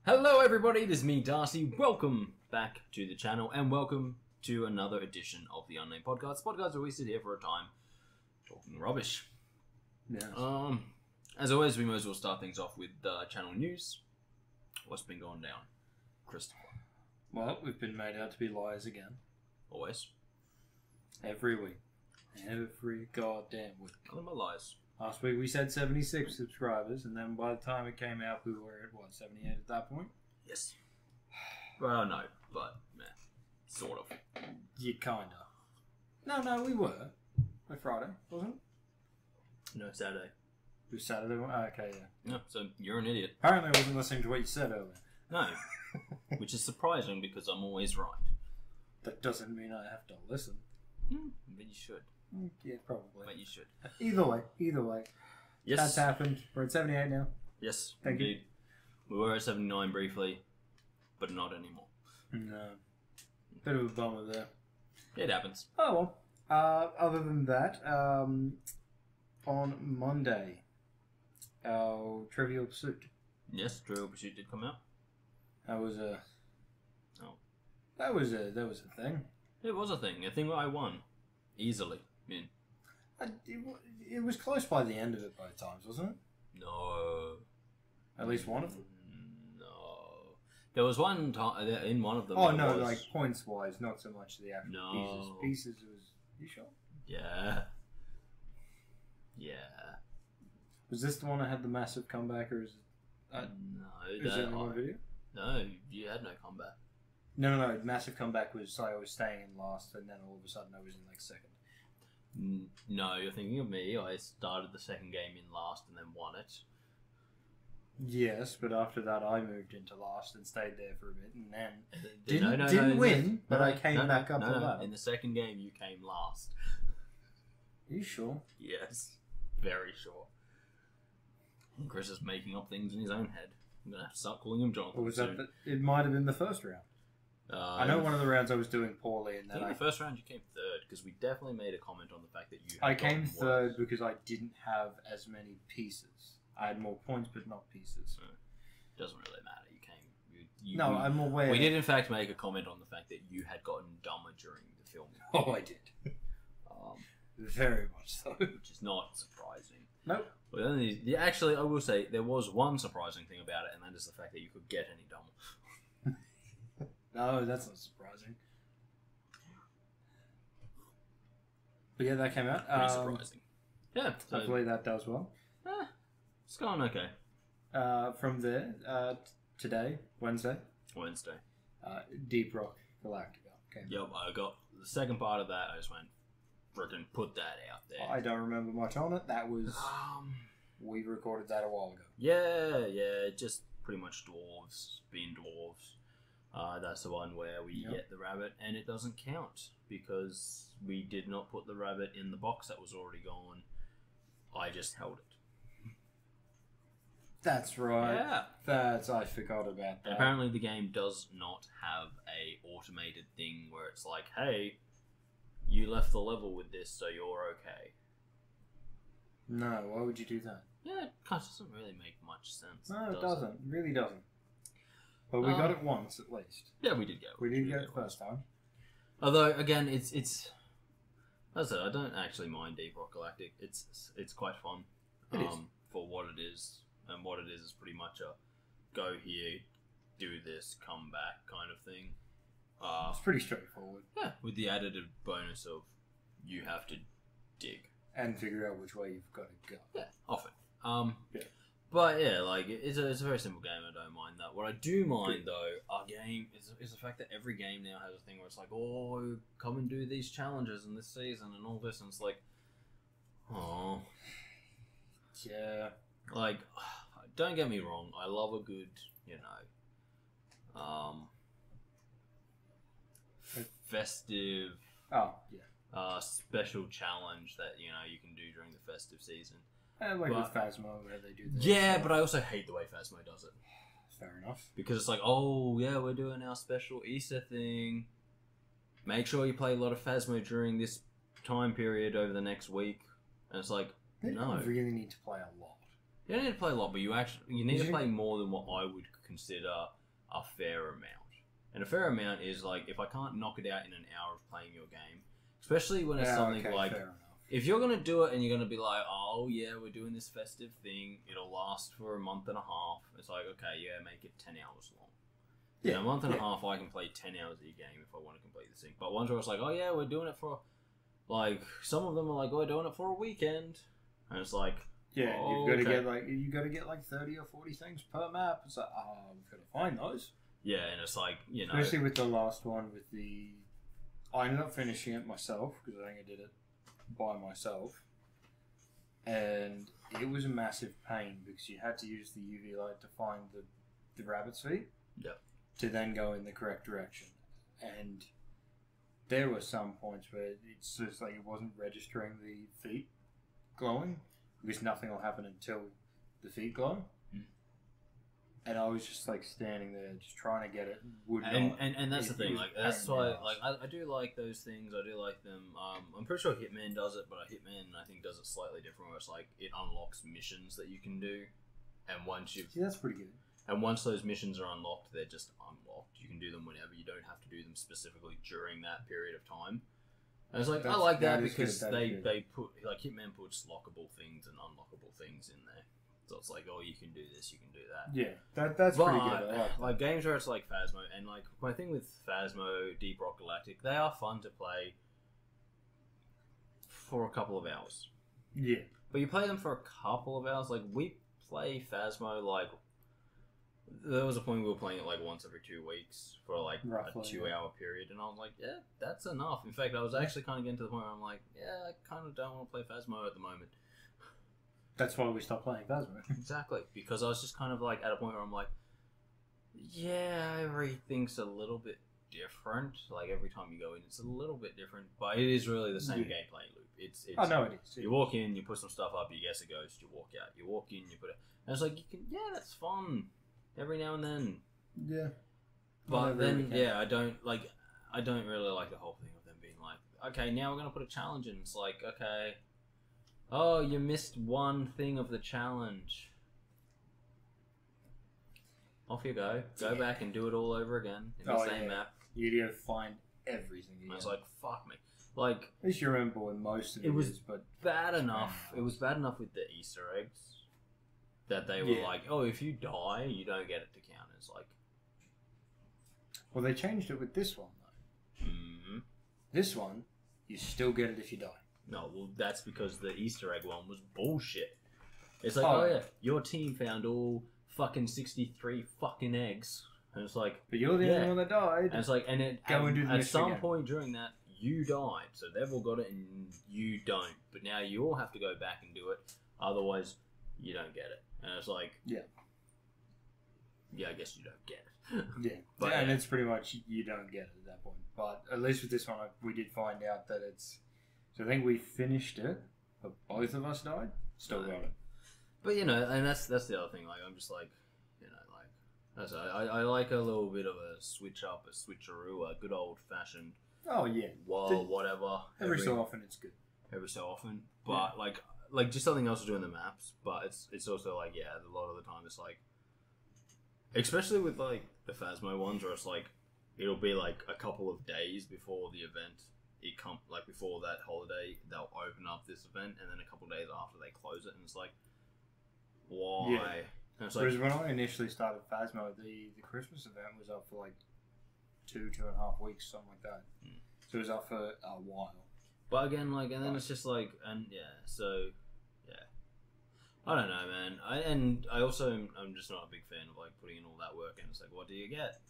Hello everybody, it is me, Darcy. Welcome back to the channel, and welcome to another edition of the Unnamed Podcast. Podcast where we sit here for a time talking rubbish. Yes. As always, we might as well start things off with channel news. What's been going down, Christopher? Well, we've been made out to be liars again. Always. Every week. Every goddamn week. None of my lies. Last week we said 76 subscribers, and then by the time it came out, we were at, 78 at that point? Yes. Well, no, but, sort of. Yeah, kinda. No, we were. By Friday, wasn't it? No, Saturday. It was Saturday. Okay, yeah. No, so you're an idiot. Apparently I wasn't listening to what you said earlier. No. Which is surprising because I'm always right. That doesn't mean I have to listen. But you should. Yeah, probably. But you should. Either way. Yes. That's happened. We're at 78 now. Yes, Thank you. indeed. We were at 79 briefly, but not anymore. No. Bit of a bummer there. It happens. Oh well. Other than that, on Monday, our Trivial Pursuit. Yes, Trivial Pursuit did come out. That was a. Oh. That was a thing. It was a thing that I won. Easily. I mean, It was close by the end of it both times, wasn't it? no. At least one of them. No. There was one time, in one of them. Oh no, like points wise, not so much the actual No. pieces. Pieces was. You sure? Yeah. Yeah. Was this the one that had the massive comeback, or is it? No. Is it in one video? No, you had no comeback. No. Massive comeback was I was staying in last, and then all of a sudden I was in like second. No, you're thinking of me. I started the second game in last and then won it. Yes, but after that I moved into last and stayed there for a bit, and then No, didn't win, but I came back up no, the ladder. In the second game, you came last. Are you sure? Yes, very sure. Kris is making up things in his own head. I'm gonna have to start calling him Jonathan. Or was soon. that? It might have been the first round. I know one of the rounds I was doing poorly, and I then think the first round you came third because we definitely made a comment on the fact that you. Had I came gotten third worse. because I didn't have as many pieces. I had more points, but not pieces. Doesn't really matter. You came. I'm aware. We did in fact make a comment on the fact that you had gotten dumber during the filming. Oh, I did. Very much so. Which is not surprising. Nope. Well, actually, I will say there was one surprising thing about it, and that is the fact that you could get any dumber. No, that's not surprising. But yeah, that came out. Pretty surprising. Yeah. So, Hopefully that does well. it's going okay. From there, today, Wednesday, Deep Rock Galactica. Okay. Yep, I got the second part of that. I just went, frickin' put that out there. I don't remember much on it. That was we recorded that a while ago. Yeah, just pretty much dwarves being dwarves. That's the one where we get the rabbit, and it doesn't count because we did not put the rabbit in the box that was already gone. I just held it. That's right. Yeah. I forgot about that. And apparently the game does not have a automated thing where it's like, hey, you left the level with this, so you're okay. No, why would you do that? Yeah, it doesn't really make much sense. No, it doesn't. It really doesn't. But we got it once, at least. Yeah, we did get it. We did get it first time. Although, again, it's as I said, I don't actually mind Deep Rock Galactic. It's quite fun. It is. For what it is. And what it is pretty much a go here, do this, come back kind of thing. It's pretty straightforward. Yeah, with the additive bonus of you have to dig. And figure out which way you've got to go. Yeah, often. Yeah. But yeah, like it's a very simple game. I don't mind that. What I do mind though, our game is the fact that every game now has a thing where it's like, oh, come and do these challenges in this season and all this, and it's like, oh, Yeah. like, don't get me wrong. I love a good, festive. Oh, yeah. Special challenge that you can do during the festive season. And like But- with Phasmo, where they do this. Yeah, but I also hate the way Phasmo does it. Fair enough. Because it's like, oh, yeah, we're doing our special Easter thing. Make sure you play a lot of Phasmo during this time period over the next week. And it's like, They no. don't really need to play a lot. You don't need to play a lot, but you need to play more than what I would consider a fair amount. And a fair amount is like if I can't knock it out in an hour of playing your game, especially when it's something like if you're gonna do it and you're gonna be like, oh yeah, we're doing this festive thing, it'll last for a month and a half. It's like, okay, yeah, make it 10 hours long. Yeah, in a month and a half, I can play 10 hours of your game if I want to complete this thing. But ones where it's like, oh yeah, we're doing it for like some of them are like, we're doing it for a weekend, and it's like. Yeah, you've got to get like 30 or 40 things per map. It's like, we've got to find those. Yeah, and it's like, you know, especially with the last one I ended up finishing it myself because I think I did it by myself, and it was a massive pain because you had to use the UV light to find the rabbit's feet. Yep. To then go in the correct direction, and there were some points where it's just like it wasn't registering the feet glowing. Because nothing will happen until the feet glow. And I was just like standing there, just trying to get it. And that's the thing. Like that's why, like I do like those things. I do like them. I'm pretty sure Hitman does it, but Hitman I think does it slightly different. Where it's like it unlocks missions that you can do, and once you that's pretty good. And once those missions are unlocked, they're just unlocked. You can do them whenever. You don't have to do them specifically during that period of time. And it's like, I like that because they put, like, Hitman puts lockable things and unlockable things in there. So it's like, oh, you can do this, you can do that. Yeah, that's pretty good. Like games where it's like Phasmo, and like my thing with Phasmo, Deep Rock Galactic, they are fun to play for a couple of hours. Yeah. But you play them for a couple of hours. Like, we play Phasmo, like, there was a point we were playing it like once every 2 weeks for like roughly, a 2-hour period, and I was like, yeah, that's enough. In fact, I was actually kind of getting to the point where I'm like, yeah, I kind of don't want to play Phasmo at the moment. That's why we stopped playing Phasmo. Exactly, because I was just kind of like at a point where I'm like, yeah, everything's a little bit different. Like every time you go in, it's a little bit different, but it is really the same gameplay loop. It's oh no, it is. You walk in, you put some stuff up, you guess a ghost, you walk out. You walk in, you put it, and it's like you can, yeah, that's fun. Every now and then. Yeah. But then, yeah, I don't really like the whole thing of them being like, okay, now we're going to put a challenge in. It's like, okay, oh, you missed one thing of the challenge. Off you go. Go back and do it all over again in the same map. You got to find everything again. I was like, fuck me. Like, at least you remember when most of it was is, but bad enough. It was bad enough with the Easter eggs. That they were like, oh, if you die, you don't get it to count. It's like... Well, they changed it with this one, though. Mm-hmm. This one, you still get it if you die. No, well, that's because the Easter egg one was bullshit. It's like, oh yeah, your team found all fucking 63 fucking eggs. And it's like... But you're the only one that died. And it's like, and at some point during that, you died. So they've all got it and you don't. But now you all have to go back and do it. Otherwise, you don't get it. And it's like, yeah, I guess you don't get it. Yeah, but and it's pretty much you don't get it at that point. But at least with this one, we did find out that it's. So I think we finished it, but both of us died. Still got it. But you know, and that's the other thing. Like I'm just like, you know, like I like a little bit of a switch up, a switcheroo, a good old fashioned. Oh yeah. Well, whatever. Every so often, it's good. Every so often, but like just something else to do in the maps, but it's also like, yeah, a lot of the time it's like, especially with like the Phasmo ones where it's like it'll be like a couple of days before the event, like before that holiday they'll open up this event, and then a couple of days after they close it, and it's like, why? Yeah. And it's whereas when I initially started Phasmo, the Christmas event was up for like 2.5 weeks, something like that. So it was up for a while. But again, like, and then it's just like, and yeah, so yeah, I don't know, man. I'm just not a big fan of like putting in all that work, and it's like, what do you get?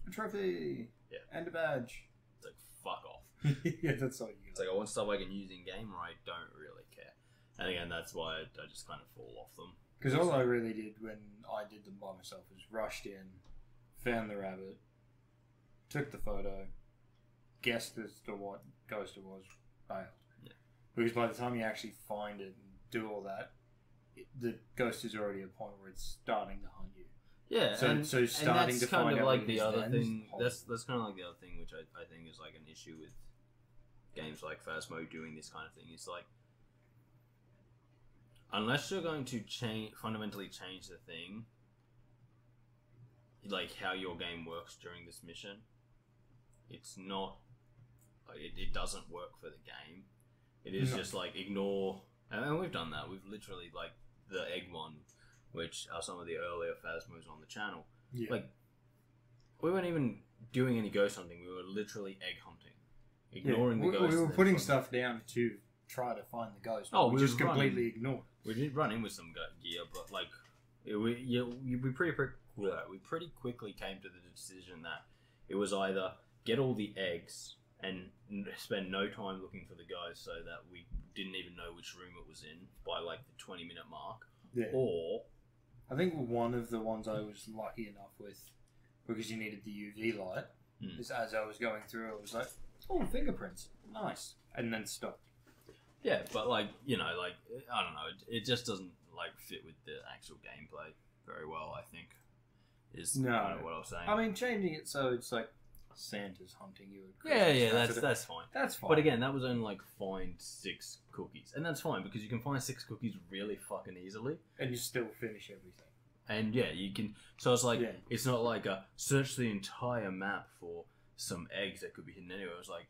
A trophy. Yeah. And a badge. It's like, fuck off. Yeah, that's all you get. It's like, I want stuff I can use in game, or I don't really care. And again, that's why I just kind of fall off them. Because all I really did when I did them by myself was rushed in, found the rabbit, took the photo, guessed as to what ghost it was, bailed. Yeah. Because by the time you actually find it and do all that, the ghost is already at a point where it's starting to hunt you. Yeah, so starting that's to kind find of out like the other thing. That's kind of like the other thing, which I think is like an issue with games like Phasmo doing this kind of thing. It's like, unless you're going to fundamentally change the thing, like how your game works during this mission. It's not. It doesn't work for the game. It is just like ignore, and we've done that. We've literally like the egg one, which are some of the earlier Phasmos on the channel. Yeah. Like we weren't even doing any ghost hunting. We were literally egg hunting, ignoring the ghosts. We were putting stuff down to try to find the ghost. Oh, we just completely ignored. We did run in with some gear, but like we pretty quickly came to the decision that it was either get all the eggs and spend no time looking for the ghost so that we didn't even know which room it was in by like the 20-minute mark. Yeah. Or I think one of the ones I was lucky enough with, because you needed the UV light, is as I was going through, I was like, oh, fingerprints, nice, and then stopped. Yeah, but like, you know, like, I don't know, it just doesn't like fit with the actual gameplay very well, I think, is kind of what I was saying. I mean, changing it so it's like Santa's hunting you at that's Christmas. fine. That's fine. But again, that was only like find 6 cookies. And that's fine because you can find 6 cookies really fucking easily. And you still finish everything. And yeah, you can. So it's like, it's not like a search the entire map for some eggs that could be hidden anywhere. It was like,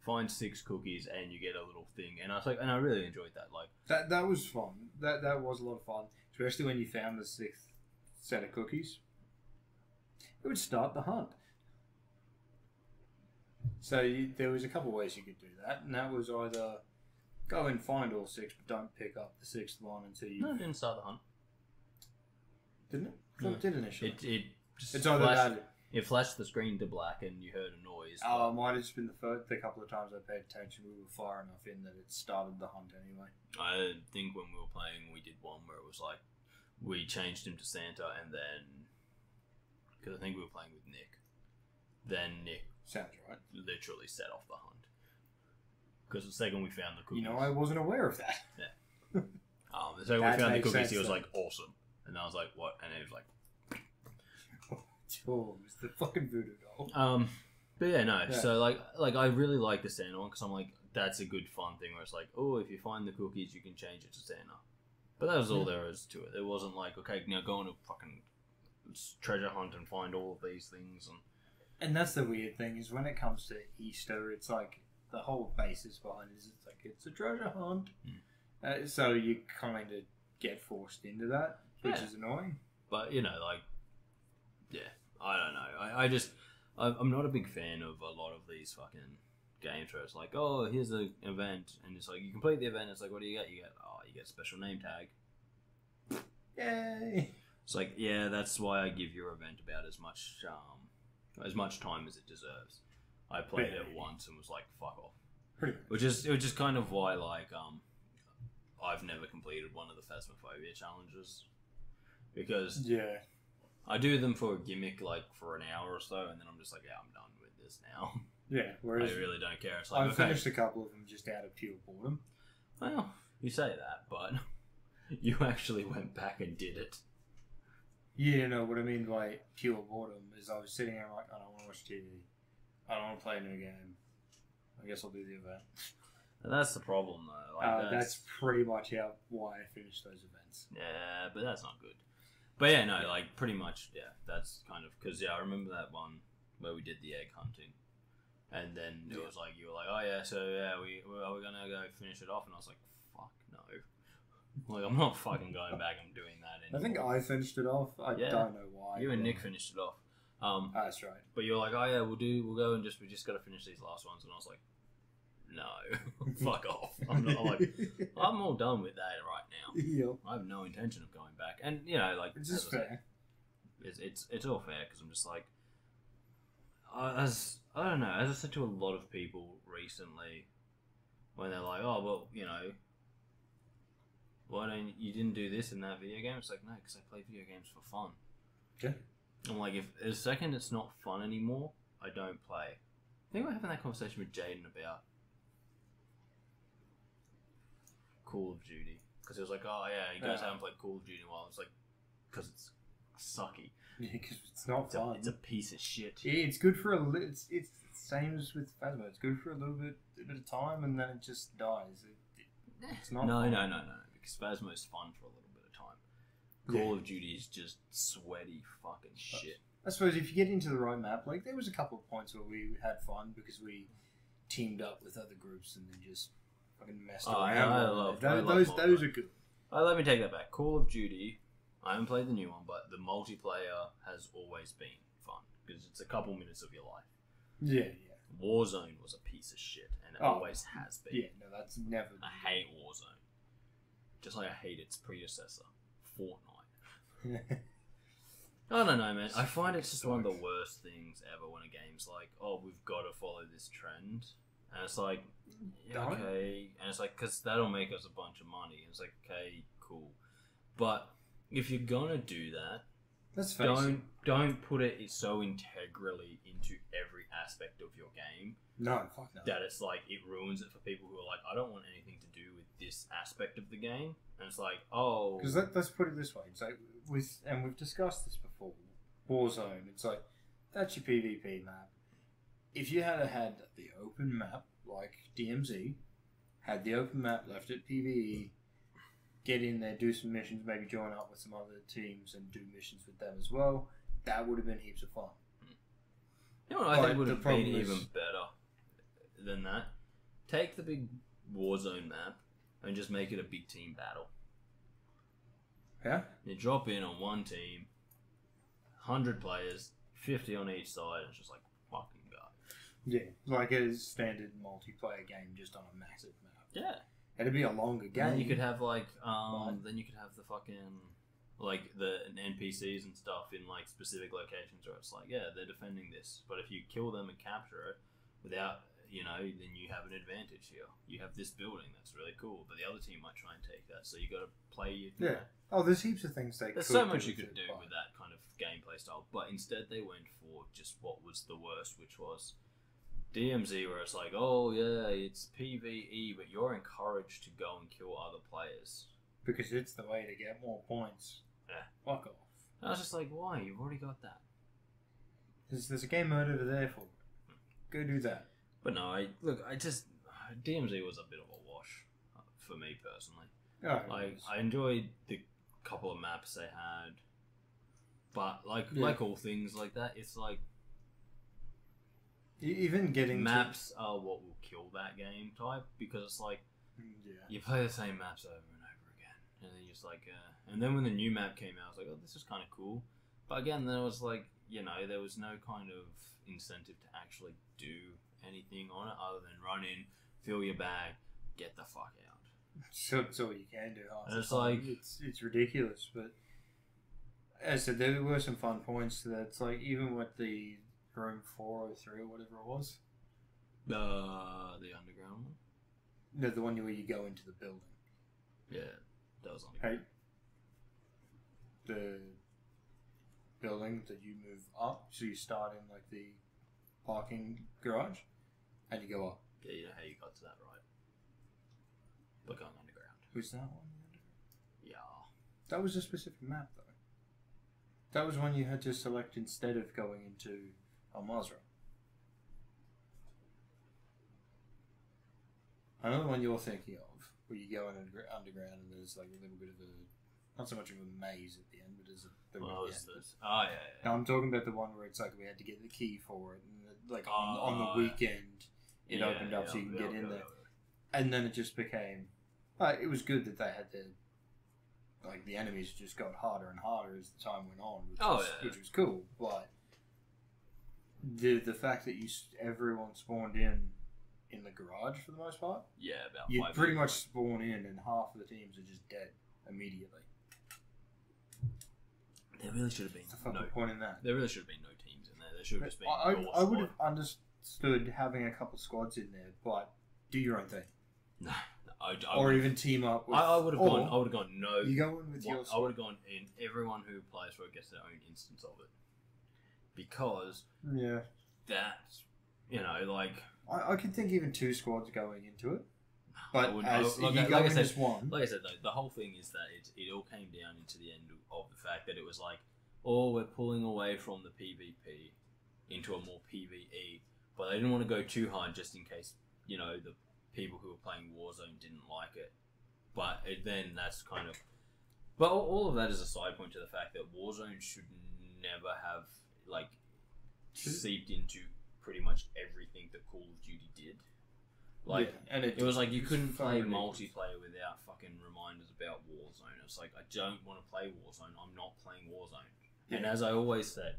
find 6 cookies and you get a little thing. And I was like, and I really enjoyed that. Like that was fun. That was a lot of fun. Especially when you found the 6th set of cookies. It would start the hunt. So there was a couple of ways you could do that, and that was either go and find all 6, but don't pick up the 6th one until you. No, it didn't start the hunt. Didn't it? I thought it did initially. It just it's either flashed, that. It flashed the screen to black, and you heard a noise. Oh, it might have just been the couple of times I paid attention. We were far enough in that it started the hunt anyway. I think when we were playing, we did one where it was like we changed him to Santa, and then because I think we were playing with Nick, then Nick. Sounds right. Literally set off the hunt. Because the second we found the cookies... You know, I wasn't aware of that. Yeah. The second we found the cookies, he was like, awesome. And I was like, what? And he was like... Oh, it's the fucking voodoo doll. But yeah, no. Yeah. So, like I really like the Santa one, because I'm like, that's a good fun thing, where it's like, oh, if you find the cookies, you can change it to Santa. But that was all there is to it. It wasn't like, okay, now go on a fucking treasure hunt and find all of these things, And that's the weird thing, is when it comes to Easter, it's like the whole basis behind it is it's like it's a treasure hunt. So you kind of get forced into that, which is annoying. But, you know, like, yeah, I don't know. I'm not a big fan of a lot of these fucking games where it's like, oh, here's an event, and it's like, you complete the event, it's like, what do you get? You get a special name tag. Yay! It's like, yeah, that's why I give your event about as much time as it deserves. I played it once and was like, fuck off. Which is kind of why, like, I've never completed one of the Phasmophobia challenges. Because I do them for a gimmick, like, for an hour or so, and then I'm just like, yeah, I'm done with this now. Yeah, whereas I really don't care. It's like, I've finished a couple of them just out of pure boredom. Well, you say that, but you actually went back and did it. Yeah, no, what I mean by pure boredom is I was sitting there like, I don't want to watch TV. I don't want to play a new game. I guess I'll do the event. And that's the problem, though. Like, that's pretty much why I finished those events. Yeah, but that's not good. But yeah, no, like, pretty much, yeah, that's kind of... Because, I remember that one where we did the egg hunting. And then it was like, you were like, oh, yeah, so, yeah, are we going to go finish it off? And I was like, fuck, no. Like, I'm not fucking going back and doing that anymore. I think I finished it off. I don't know why. You and Nick finished it off. That's right. But you're like, oh yeah, we'll go and we just got to finish these last ones. And I was like, no, fuck off. I'm all done with that right now. Yep. I have no intention of going back. And, you know, like... It's just fair. It's all fair, because I'm just like... I don't know, as I said to a lot of people recently, when they're like, oh, well, you know... Why don't you didn't do this in that video game? It's like, no, because I play video games for fun. Okay. I'm like, if the second it's not fun anymore, I don't play. I think we're having that conversation with Jaden about Call of Duty. Because it was like, oh yeah, you guys haven't played Call of Duty in a while. It's like, because it's sucky. Yeah, because it's not fun. It's a piece of shit. Yeah, it's good for it's the same as with Phasmo. It's good for a bit of time, and then it just dies. It's not No. fun. Because Phasmo is fun for a little bit of time. Call of Duty is just sweaty fucking shit. I suppose if you get into the right map, like there was a couple of points where we had fun because we teamed up with other groups and then just fucking messed around. I love those are good. Let me take that back. Call of Duty, I haven't played the new one, but the multiplayer has always been fun because it's a couple minutes of your life. Yeah. Warzone was a piece of shit, and it always has been. Yeah, no, that's never. I hate Warzone, just like I hate its predecessor, Fortnite. I don't know, man. I find it's just one of the worst things ever when a game's like, oh, we've got to follow this trend. And it's like, okay. And it's like, because that'll make us a bunch of money. And it's like, okay, cool. But if you're going to do that, don't put it so integrally into every aspect of your game. No, fuck no. That it's like, it ruins it for people who are like, I don't want anything to do with this aspect of the game. And it's like, oh. Because let's put it this way. It's like, and we've discussed this before, Warzone, it's like, that's your PvP map. If you had the open map, like DMZ, had the open map, left it PvE, get in there, do some missions, maybe join up with some other teams and do missions with them as well, that would have been heaps of fun. You know what I think would have been even better than that? Take the big Warzone map and just make it a big team battle. Yeah? You drop in on one team, 100 players, 50 on each side, and it's just like, fucking go. Yeah, like a standard multiplayer game just on a massive map. Yeah. It'd be a longer game. And then you could have like, then you could have the fucking, like the NPCs and stuff in like specific locations where it's like, yeah, they're defending this, but if you kill them and capture it without, then you have an advantage here. You have this building that's really cool, but the other team might try and take that, so you got to play. Oh, there's heaps of things there's so much you could do with that kind of gameplay style, but instead they went for just what was the worst, which was DMZ, where it's like, oh yeah, it's PvE, but you're encouraged to go and kill other players because it's the way to get more points. Yeah, fuck off. And I was just like, why? You've already got that. There's a game mode over there for it. Go do that. But no, DMZ was a bit of a wash for me personally. Oh, I enjoyed the couple of maps they had, but like all things like that, it's like even getting maps are what will kill that game type, because it's like you play the same maps over and over again, and then you're just like, and then when the new map came out, I was like, oh, this is kind of cool, but again, there was like, there was no kind of incentive to actually do anything on it other than run in, fill your bag, get the fuck out. So that's all you can do. And it's like it's ridiculous, but as I said, there were some fun points to that. It's like even with the room 403 or whatever it was, the underground one. No, the one where you go into the building. Yeah, that was underground. Hey, the building that you move up, so you start in like the parking garage, and you go up. Yeah, you know how you got to that, right? But going underground. Was that one? Yeah. That was a specific map, though. That was one you had to select instead of going into Al-Mazrah. Another one you're thinking of, where you go in underground and there's like a little bit of a, not so much of a maze at the end, but there's a... Oh, yeah. Now I'm talking about the one where it's like we had to get the key for it, and like on the weekend it opened up so you can get in there. And then it just became... it was good that they had to... Like, the enemies just got harder and harder as the time went on, which was cool, but... The fact that everyone spawned in the garage for the most part... Yeah, about you 5 pretty much spawn in and half of the teams are just dead immediately. There really should have been no point in that. There really should have been no teams in there. There should have just been I would have understood having a couple squads in there, but do your own thing. No, or even team up. With, I would have gone. I would have gone. No, you go in with your. I would have gone in. Everyone who plays for it gets their own instance of it, because that's I can think even 2 squads going into it. But like I said, one. Like I said, though, the whole thing is that it all came down into the end of the fact that it was like, oh, we're pulling away from the PvP into a more PvE, but they didn't want to go too hard just in case, the people who were playing Warzone didn't like it. But then that's kind of... But all of that is a side point to the fact that Warzone should never have like seeped into pretty much everything that Call of Duty did. Like, yeah, and it was like you couldn't play ridiculous. multiplayer without fucking reminders about Warzone. It's like, I don't want to play Warzone. I'm not playing Warzone. Yeah. And as I always said,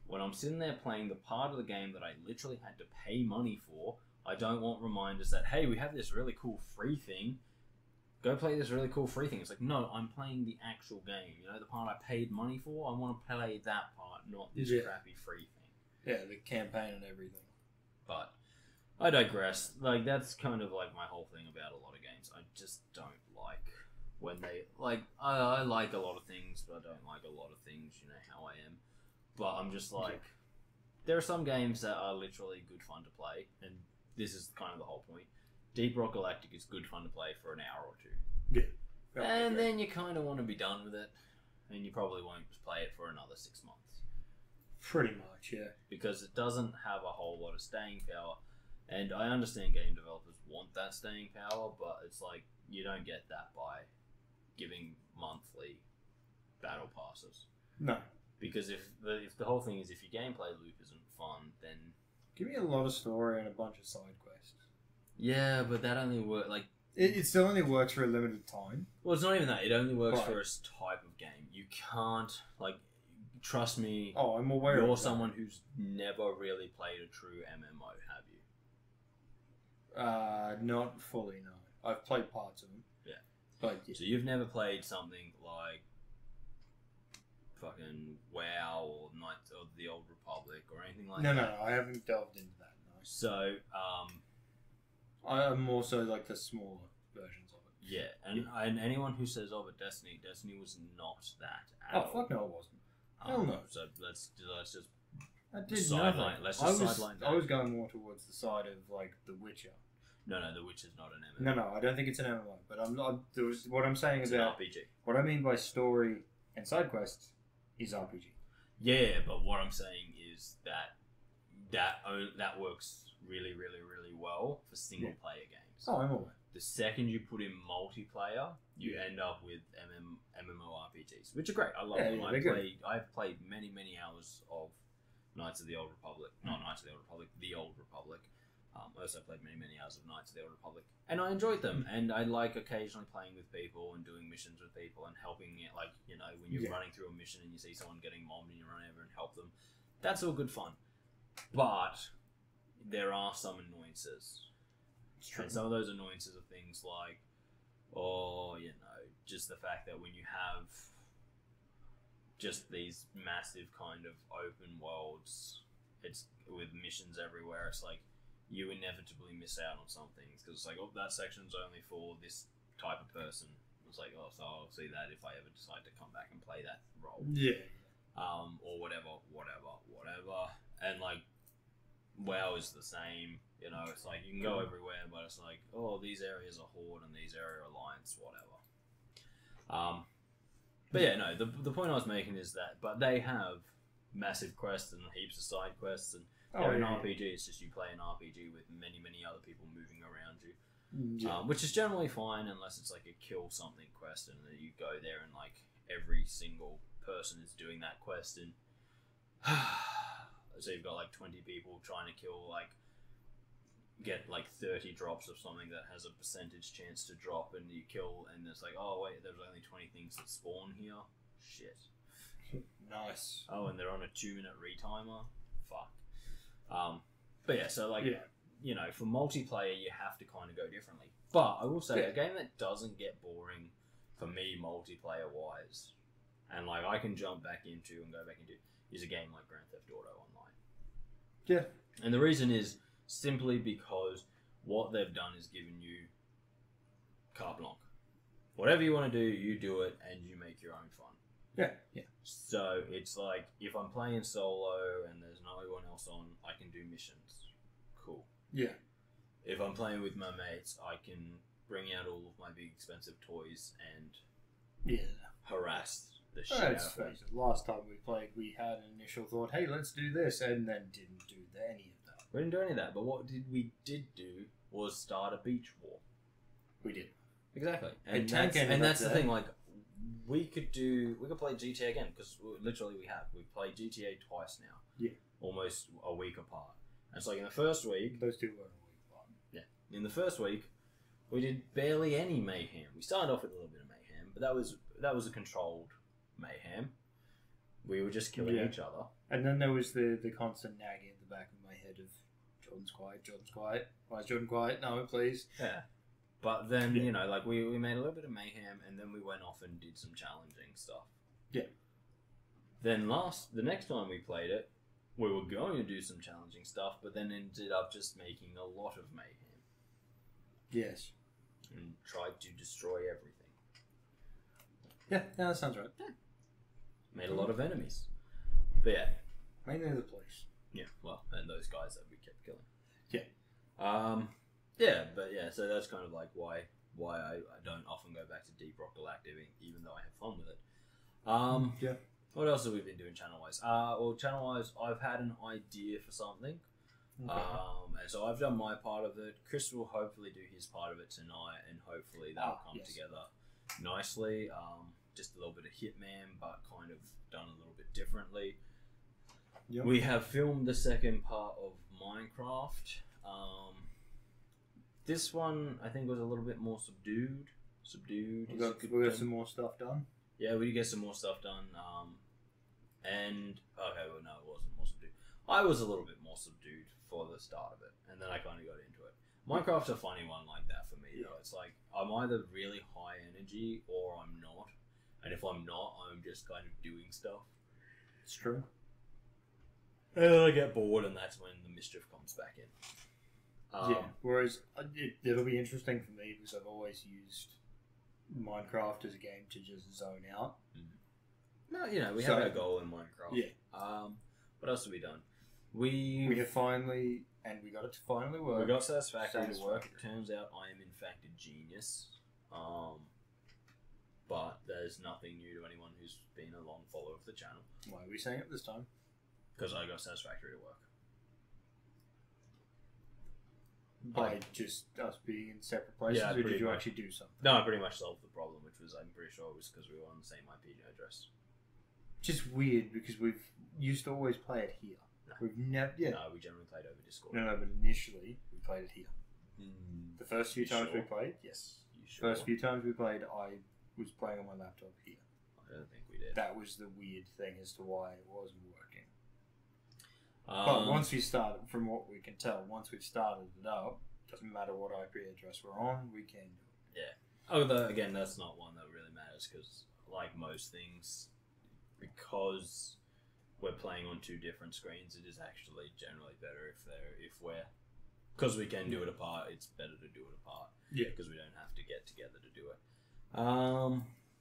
when I'm sitting there playing the part of the game that I literally had to pay money for, I don't want reminders that, hey, we have this really cool free thing. Go play this really cool free thing. It's like, no, I'm playing the actual game. You know, the part I paid money for, I want to play that part, not this crappy free thing. Yeah, the campaign and everything. But I digress. Like, that's kind of like my whole thing about a lot of games. I just don't like when they, like, I like a lot of things, but I don't like a lot of things, you know how I am. But I'm just like, there are some games that are literally good fun to play, and this is kind of the whole point. Deep Rock Galactic is good fun to play for an hour or two. Yeah. And then you kind of want to be done with it, and you probably won't play it for another 6 months. Pretty much, yeah. Because it doesn't have a whole lot of staying power. And I understand game developers want that staying power, but it's like, you don't get that by giving monthly battle passes. No. Because if the whole thing is, if your gameplay loop isn't fun, then... Give me a lot of story and a bunch of side quests. Yeah, but that only works, like... It still only works for a limited time. Well, it's not even that. It only works for a type of game. You can't, like... Trust me, Oh, I'm aware of you're that. someone who's never really played a true MMO, have you? Not fully, no. I've played parts of them. Yeah. But yeah. So you've never played something like fucking WoW or Knights of the Old Republic or anything like that? No, I haven't delved into that, no. So, I'm more so like the smaller versions of it. yeah, and anyone who says, oh, but Destiny was not that at Oh, all. fuck no, it wasn't. Hell no. So let's just I did sideline. nothing. Let's just sideline that. I was going more towards the side of like The Witcher. No, The Witcher's not an MMO. No, I don't think it's an MMO. But I'm not. What I'm saying It's about an RPG. what I mean by story and side quests is RPG. Yeah, but what I'm saying is that works really, really, really well for single player games. Oh, I'm aware. The second you put in multiplayer, you end up with MMORPGs, which are great. I love them. I've played many hours of Knights of the Old Republic. Not Knights of the Old Republic, The Old Republic. I also played many hours of Knights of the Old Republic, and I enjoyed them. And I like occasionally playing with people and doing missions with people and helping it. Like, you know, when you're running through a mission and you see someone getting mobbed and you run over and help them. That's all good fun. But there are some annoyances. And some of those annoyances are things like, just the fact that when you have just these massive kind of open worlds, it's with missions everywhere, it's like you inevitably miss out on some things because it's like, oh, that section's only for this type of person. It's like, oh, so I'll see that if I ever decide to come back and play that role. Yeah. Or whatever. And like, WoW is the same. You know, it's like you can go everywhere, but it's like, oh, these areas are Horde and these areas are Alliance, whatever. But yeah, no, the point I was making is that, but they have massive quests and heaps of side quests, and they're an RPG. It's just you play an RPG with many other people moving around you, which is generally fine unless it's like a kill something quest, and then you go there and like every single person is doing that quest, and so you've got like 20 people trying to kill get like 30 drops of something that has a percentage chance to drop, and you kill, and it's like, oh wait, there's only 20 things that spawn here. Shit. Nice. Oh, and they're on a 2-minute retimer. Fuck. But yeah, so like, you know, for multiplayer, you have to kind of go differently. But I will say, a game that doesn't get boring for me, multiplayer wise, and like I can jump back into and go back into, is a game like Grand Theft Auto Online. Yeah. And the reason is simply because what they've done is given you carte blanche. Whatever you want to do, you do it, and you make your own fun. Yeah. So it's like, if I'm playing solo and there's no one else on, I can do missions. Cool. Yeah. If I'm playing with my mates, I can bring out all of my big expensive toys and harass the shit out of them. Last time we played, we had an initial thought, hey, let's do this, and then didn't do any of that. We didn't do any of that, but what we did do was start a beach war. We did. Exactly. And that's the thing, like, we could play GTA again because literally we've played GTA twice now. Yeah. Almost a week apart. And it's like in the first week. Those two were a week apart. Yeah. In the first week, we did barely any mayhem. We started off with a little bit of mayhem, but that was a controlled mayhem. We were just killing each other. And then there was the constant nagging at the back of my head of Jordan's quiet. Why is Jordan quiet? No, please. Yeah. But then, you know, like we made a little bit of mayhem and then we went off and did some challenging stuff. Yeah. Then the next time we played it, we were going to do some challenging stuff, but then ended up just making a lot of mayhem. Yes. And tried to destroy everything. Yeah, that sounds right. Yeah. Made a lot of enemies. But yeah. Mainly the police. Yeah, well, and those guys that we kept killing. Yeah. Yeah, but yeah, so that's kind of like why I don't often go back to Deep Rock Galactic, even though I have fun with it. Yeah. What else have we been doing channel-wise? Well, channel-wise, I've had an idea for something. Okay. And so I've done my part of it. Kris will hopefully do his part of it tonight, and hopefully that'll come together nicely. Just a little bit of Hitman, but kind of done a little bit differently. Yep. We have filmed the second part of Minecraft. This one, I think, was a little bit more subdued. We got some more stuff done. Yeah, we did get some more stuff done. And okay, well, no, it wasn't more subdued. I was a little bit more subdued for the start of it, and then I kind of got into it. Minecraft's a funny one like that for me, though. It's like I'm either really high energy or I'm not, and if I'm not, I'm just kind of doing stuff. It's true. And then I get bored, and that's when the mischief comes back in. Whereas it'll be interesting for me because I've always used Minecraft as a game to just zone out. No, you know, we have our goal in Minecraft. Yeah. What else have we done? We have finally, and we got it to finally work. We got Satisfactory to work. It turns out I am in fact a genius. But there's nothing new to anyone who's been a long follower of the channel. Why are we saying it this time? Because I got Satisfactory to work. By just us being in separate places, or did you actually do something? No, I pretty much solved the problem, which was, I'm pretty sure it was because we were on the same IP address. Just weird, because we've used to always play it here. No. We've never... Yeah. No, we generally played over Discord. No, but initially, we played it here. The first few times we played, yes. You sure? First few times we played, I was playing on my laptop here. I don't think we did. That was the weird thing as to why it wasn't working. But once we started, from what we can tell, once we've started it up, doesn't matter what IP address we're on, we can do it. Yeah. Although, again, that's not one that really matters because, like most things, because we're playing on two different screens, it is actually generally better because we can do it apart. It's better to do it apart. Yeah. Because we don't have to get together to do it.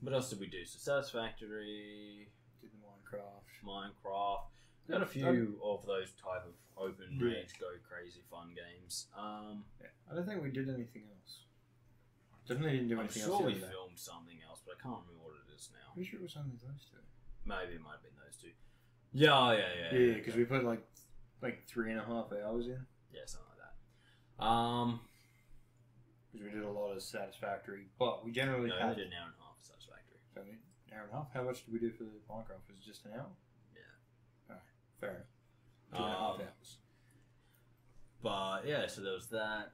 What else did we do? So Satisfactory. Did the Minecraft. Got a few of those type of open range, go crazy fun games. I don't think we did anything else. Definitely didn't do anything else. I'm sure we filmed something else, but I can't remember what it is now. Pretty sure it was only those two. Maybe it might have been those two. Yeah, because we put like 3.5 hours in. Yeah, something like that. Because we did a lot of Satisfactory, but we generally we did an hour and a half of Satisfactory. So an hour and a half? How much did we do for the Minecraft? Was it just an hour? Yeah. Alright, fair enough. 2.5 hours. But yeah, so there was that.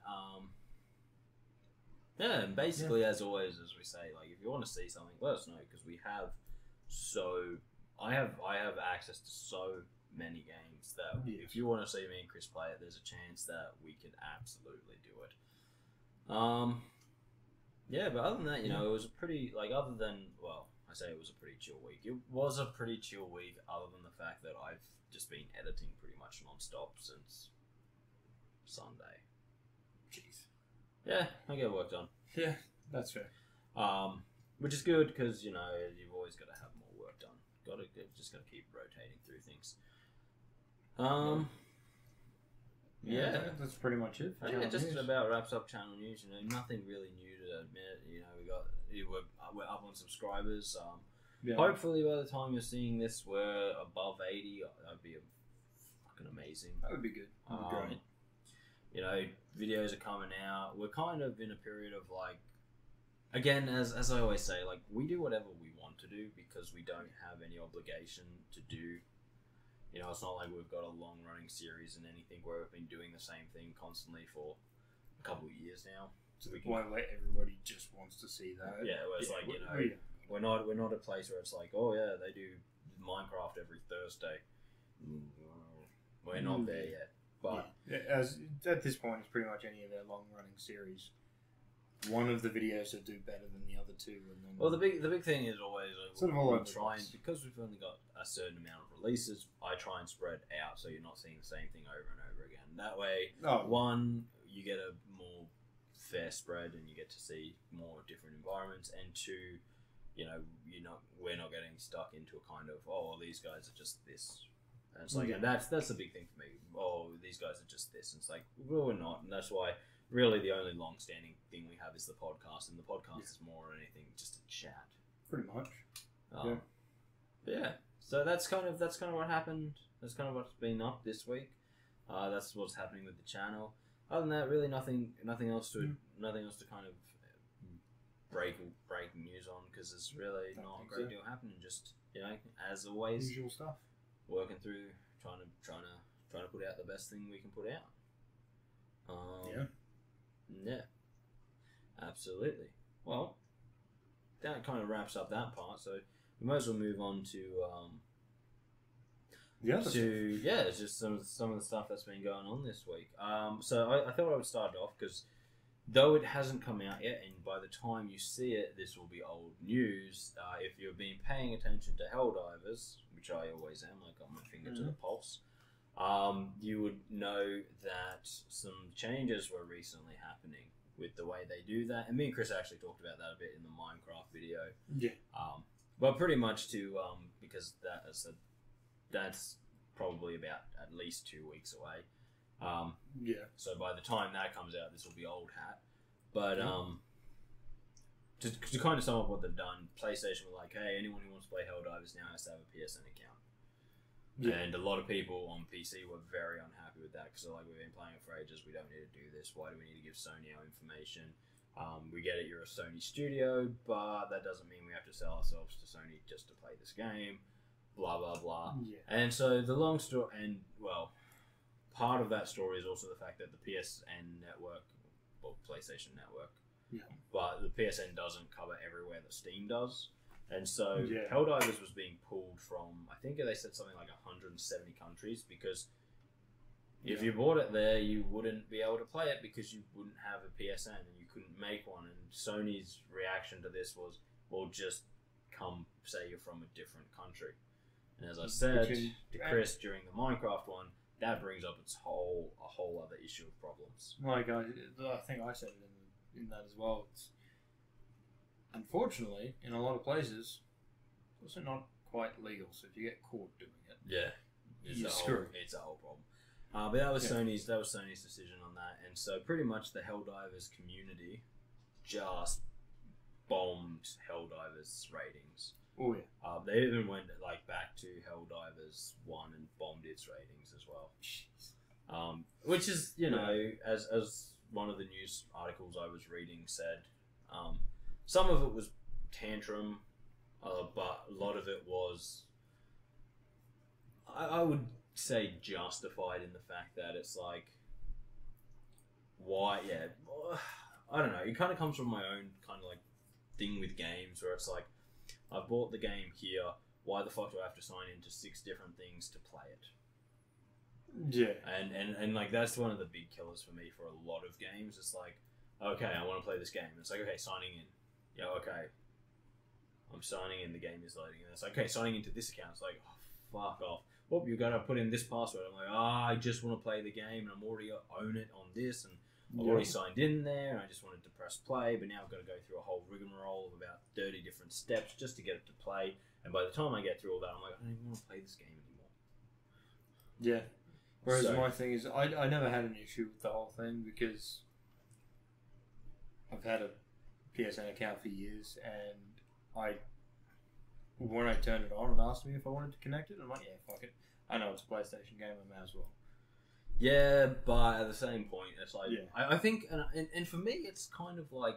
Yeah, and basically, as always, as we say, like if you want to see something, let us know because we have I have access to so many games that if you want to see me and Kris play it, there's a chance that we could absolutely do it. Yeah, but other than that, you know, it was a pretty I say it was a pretty chill week. It was a pretty chill week, other than the fact that I've just been editing pretty much non-stop since Sunday. Jeez. Yeah, I get work done. Yeah, that's fair. Which is good because, you know, you've always got to have more work done. Just got to keep rotating through things. Yeah, that's pretty much it. I think it just about wraps up channel news. You know, nothing really new to admit. You know, we're up on subscribers. Hopefully, by the time you're seeing this, we're above 80. That'd be fucking amazing. That would be good. That would be great. You know, videos are coming out. We're kind of in a period of again, as I always say, like, we do whatever we want to do because we don't have any obligation to do. You know, it's not like we've got a long-running series and anything where we've been doing the same thing constantly for a couple of years now. To the point where everybody just wants to see that. Yeah, where it's like, you know, we're not a place where it's like, oh yeah, they do Minecraft every Thursday. We're not there yet. But as at this point, it's pretty much any of their long-running series. One of the videos will do better than the other two, and then well, the big thing is always sort of all over because we've only got a certain amount of releases. I try and spread out so you're not seeing the same thing over and over again. That way, one, you get a more fair spread and you get to see more different environments, and two, you know, we're not getting stuck into a kind of, oh, well, these guys are just this. And it's like, and that's the big thing for me. Oh, these guys are just this. And it's like, well, we're not. And that's why really the only long-standing thing we have is the podcast. And the podcast is more than anything just a chat. Pretty much. But yeah. So that's kind of what happened. That's kind of what's been up this week. That's what's happening with the channel. Other than that, really nothing else to kind of breaking news on, because there's really not a great deal happening. Just, you know, as always, usual stuff. Working through, trying to put out the best thing we can put out. Yeah, absolutely. Well, that kind of wraps up that part. So we might as well move on to it's just some of the stuff that's been going on this week. So I thought I would start off because though it hasn't come out yet, and by the time you see it, this will be old news. If you've been paying attention to Helldivers, which I always am, I got my finger to the pulse, you would know that some changes were recently happening with the way they do that. And me and Kris actually talked about that a bit in the Minecraft video. Yeah. But pretty much because that's probably about at least 2 weeks away. So by the time that comes out, this will be old hat. But to kind of sum up what they've done, PlayStation were like, hey, anyone who wants to play Helldivers now has to have a PSN account. Yeah. And a lot of people on PC were very unhappy with that because they're like, we've been playing it for ages, we don't need to do this, why do we need to give Sony our information? We get it, you're a Sony studio, but that doesn't mean we have to sell ourselves to Sony just to play this game, blah, blah, blah. Yeah. And so the long story, and well, part of that story is also the fact that the PSN network, or PlayStation network, but the PSN doesn't cover everywhere that Steam does. And so Helldivers was being pulled from, I think they said something like 170 countries, because if you bought it there, you wouldn't be able to play it because you wouldn't have a PSN and you couldn't make one. And Sony's reaction to this was, well, just come say you're from a different country. And as I said to Kris during the Minecraft one, that brings up a whole other issue of problems. Like I think I said it in that as well. It's, unfortunately, in a lot of places, it's also not quite legal. So if you get caught doing it, you're screwed. It's a whole problem. But that was Sony's decision on that, and so pretty much the Helldivers community just bombed Helldivers ratings. Oh yeah. They even went back to Helldivers 1 and bombed its ratings as well. Jeez. Which is, you know, as one of the news articles I was reading said, some of it was tantrum, but a lot of it was, I would say, justified in the fact that it's like, why? Yeah, I don't know. It kind of comes from my own kind of like thing with games where it's like, I've bought the game here. Why the fuck do I have to sign into 6 different things to play it? Yeah. And like that's one of the big killers for me for a lot of games. It's like, okay, I want to play this game. It's like, okay, signing in. Yeah, okay. I'm signing in. The game is loading, and it's like, okay, signing into this account. It's like, oh, fuck off. Whoop, you got to put in this password. I'm like, I just want to play the game, and I'm already own it on this, and I've already signed in there, and I just wanted to press play, but now I've got to go through a whole rigmarole of about 30 different steps just to get it to play. And by the time I get through all that, I'm like, I don't even want to play this game anymore. Yeah. Whereas my thing is, I never had an issue with the whole thing because I've had a PSN account for years, and when I turned it on and asked me if I wanted to connect it, I'm like, yeah, fuck it. I know it's a PlayStation game, I may as well. Yeah, but at the same point, it's like, I think, and for me, it's kind of like,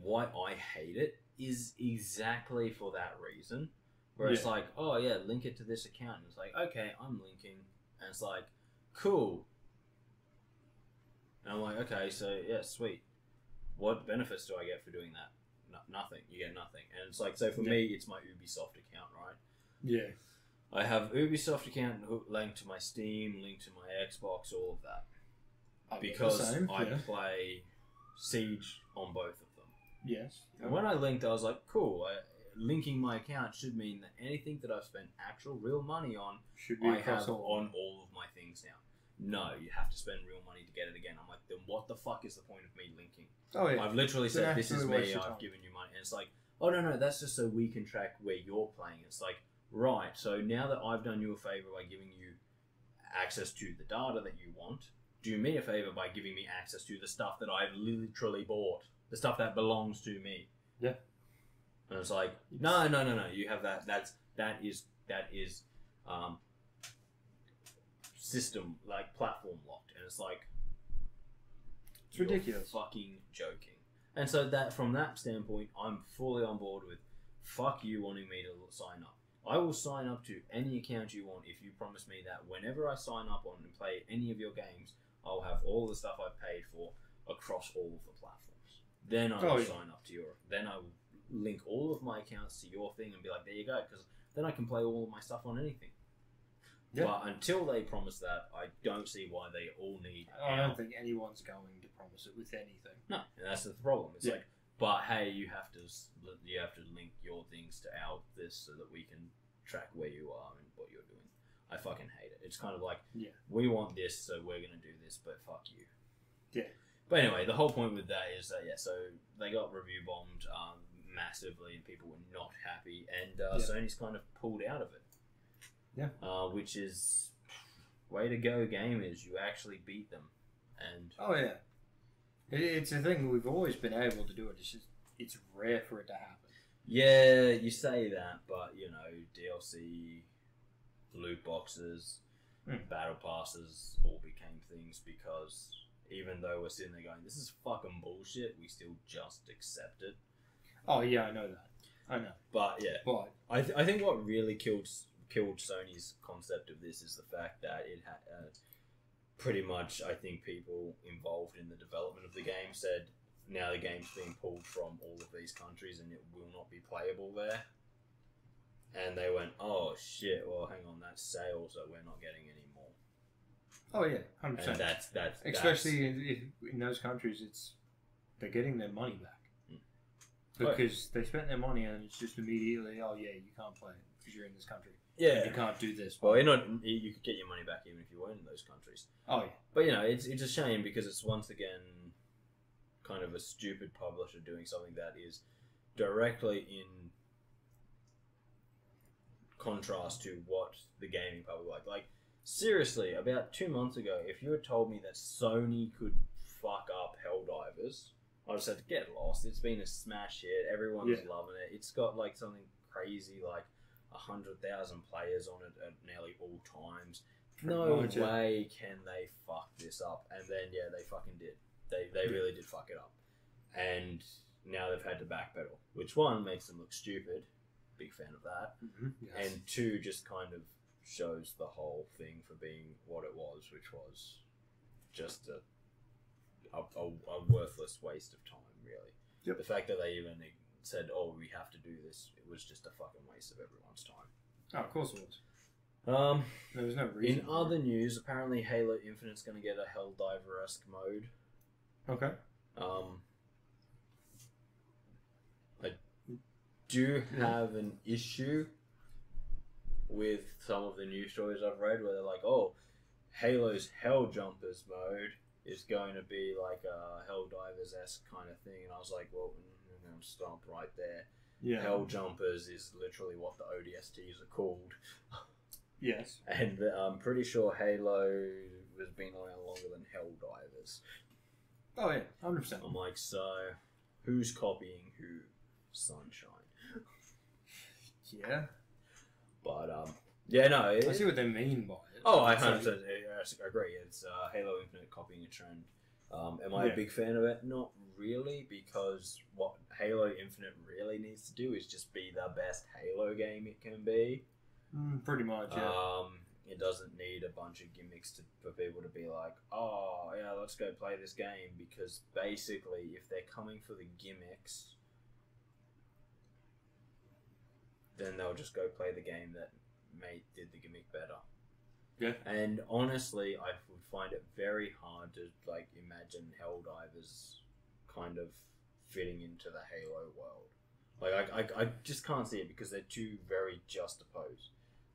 why I hate it is exactly for that reason. Where it's like, oh yeah, link it to this account. And it's like, okay, I'm linking. And it's like, cool. And I'm like, okay, so yeah, sweet. What benefits do I get for doing that? Nothing. You get nothing. And it's like, so for me, it's my Ubisoft account, right? Yeah. I have Ubisoft account linked to my Steam, linked to my Xbox, all of that. Because I play Siege on both of them. Yes. And when I linked, I was like, cool. Linking my account should mean that anything that I've spent actual real money on, I have on all of my things now. No, you have to spend real money to get it again. I'm like, then what the fuck is the point of me linking? Oh yeah. I've literally said, this is me, I've given you money. And it's like, oh no, that's just so we can track where you're playing. It's like, right, so now that I've done you a favour by giving you access to the data that you want, do me a favour by giving me access to the stuff that I've literally bought. The stuff that belongs to me. Yeah. And it's like, no, you have that. That is system, like, platform locked. And it's like, it's ridiculous. Fucking joking. And so that, from that standpoint, I'm fully on board with, fuck you wanting me to sign up. I will sign up to any account you want if you promise me that whenever I sign up on and play any of your games, I'll have all the stuff I've paid for across all of the platforms. Then I will sign up to your... Then I will link all of my accounts to your thing and be like, there you go, because then I can play all of my stuff on anything. Yeah. But until they promise that, I don't see why they all need... I don't think anyone's going to promise it with anything. No, and that's the problem. It's like, but hey, you have to link your things to our this so that we can track where you are and what you're doing. I fucking hate it. It's kind of like, we want this, so we're going to do this, but fuck you. Yeah. But anyway, the whole point with that is that, so they got review bombed massively and people were not happy, and Sony's kind of pulled out of it. Yeah. Which is, way to go, gamers. You actually beat them. And oh, yeah. It's a thing we've always been able to do it. It's just, it's rare for it to happen. Yeah, you say that, but, you know, DLC, loot boxes, battle passes all became things because even though we're sitting there going, this is fucking bullshit, we still just accept it. Oh, yeah, I know that. I know. But, yeah. But I think what really killed Sony's concept of this is the fact that it had pretty much, I think, people involved in the development of the game said, now the game's being pulled from all of these countries and it will not be playable there. And they went, oh shit, well hang on, that's sales that we're not getting anymore. Oh yeah, 100%. And that's especially in those countries, they're getting their money back. Because they spent their money and it's just immediately, oh yeah, you can't play it because you're in this country. Yeah. You can't do this. Well, you could get your money back even if you weren't in those countries. Oh yeah. But you know, it's a shame because it's once again kind of a stupid publisher doing something that is directly in contrast to what the gaming public like. Seriously, about 2 months ago, if you had told me that Sony could fuck up Helldivers, I'd have said, get lost. It's been a smash hit. Everyone's loving it. It's got like something crazy like 100,000 players on it at nearly all times. No way can they fuck this up. And then, they fucking did. They really did fuck it up. And now they've had to backpedal. Which, one, makes them look stupid. Big fan of that. Mm-hmm. Yes. And two, just kind of shows the whole thing for being what it was, which was just a worthless waste of time, really. Yep. The fact that they even said, oh, we have to do this, it was just a fucking waste of everyone's time. Oh, of course it was. There was no reason. In other news, apparently Halo Infinite's going to get a Helldiver-esque mode. Okay. I do have an issue with some of the news stories I've read where they're like, oh, Halo's Helljumpers mode is going to be like a Helldivers-esque kind of thing. And I was like, well, I'm going to stomp right there. Yeah. Helljumpers is literally what the ODSTs are called. Yes. And I'm pretty sure Halo has been around longer than Helldivers. Oh yeah, 100%. I'm like, so who's copying who? Sunshine. Yeah. But no. I see what they mean by it. Oh, I 100% agree. It's Halo Infinite copying a trend. Am I a big fan of it? Not really, because what Halo Infinite really needs to do is just be the best Halo game it can be. Pretty much, yeah. It doesn't need a bunch of gimmicks for people to be like, oh, yeah, let's go play this game, because basically, if they're coming for the gimmicks, then they'll just go play the game that did the gimmick better. Yeah. And honestly, I would find it very hard to like imagine Helldivers kind of fitting into the Halo world. Like I just can't see it, because they're two very just opposed.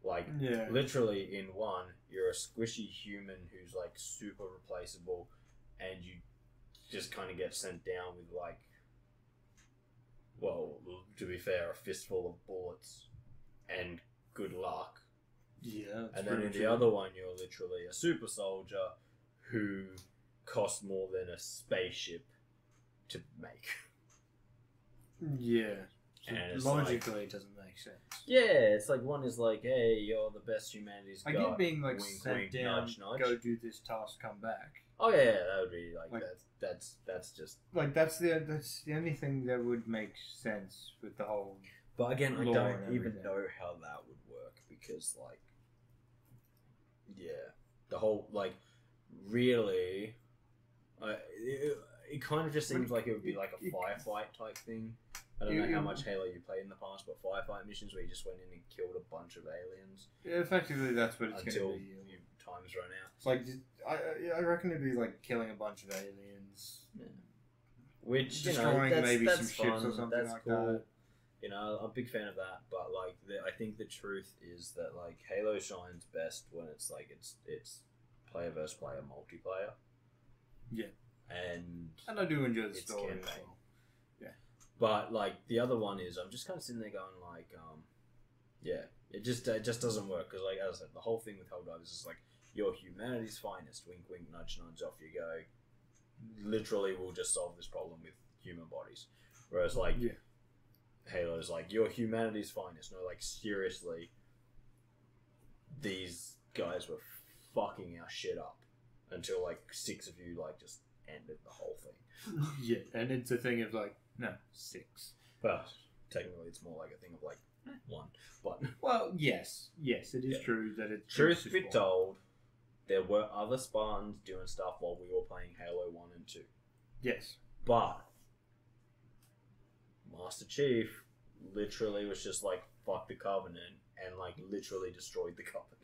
Like, literally in one, you're a squishy human who's like super replaceable, and you just kind of get sent down with like, well, to be fair, a fistful of bullets and good luck. Yeah. And then in the other one, you're literally a super soldier who costs more than a spaceship to make. Yeah. So and logically, it doesn't make sense. Yeah, it's like one is like, hey, you're the best humanity's got. I get being like wink, sent wink, down, nudge, nudge. go do this task, come back. Oh yeah, that would be like that's just like that's the only thing that would make sense with the whole. But again, I don't even know how that would work, because like, yeah, the whole like really, it kind of just seems like it would be like a firefight type thing. I don't know how much Halo you played in the past, but firefight missions where you just went in and killed a bunch of aliens. Yeah, effectively, that's what it's going to until be. Your time's run out. It's like I reckon it'd be like killing a bunch of aliens, which destroying maybe that's some fun. ships or something that's like cool. that. You know, I'm a big fan of that, but like, I think the truth is that like Halo shines best when it's like it's player versus player multiplayer. Yeah, and I do enjoy the story campaign. as well. Yeah, but like the other one is, I'm just kind of sitting there going like, it just doesn't work, because like as I said, the whole thing with Helldivers is like, you're humanity's finest, wink wink, nudge nudge, off you go. Literally, we'll just solve this problem with human bodies. Whereas like Halo's like, you're humanity's finest. No, like seriously, these guys were fucking our shit up until like 6 of you like just ended the whole thing. Yeah, and it's a thing of like, no, 6. But technically, it's more like a thing of like 1. But well, yes, it is true that it's truth be told, there were other Spartans doing stuff while we were playing Halo 1 and 2. Yes, but Master Chief literally was just like, fuck the Covenant, and like literally destroyed the Covenant.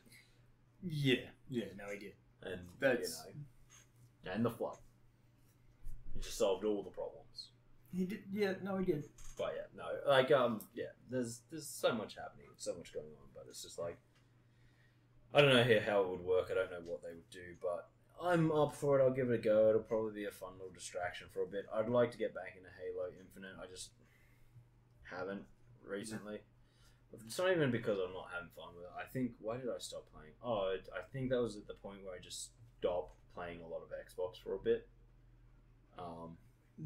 Yeah, no, he did. And that's and the Flood. He just solved all the problems. He did. Yeah, no, he did. But yeah, no, like there's so much happening, so much going on, but it's just like, I don't know how it would work. I don't know what they would do, but I'm up for it. I'll give it a go. It'll probably be a fun little distraction for a bit. I'd like to get back into Halo Infinite. I just haven't recently. It's not even because I'm not having fun with it. I think, why did I stop playing? Oh, I think that was at the point where I just stopped playing a lot of Xbox for a bit.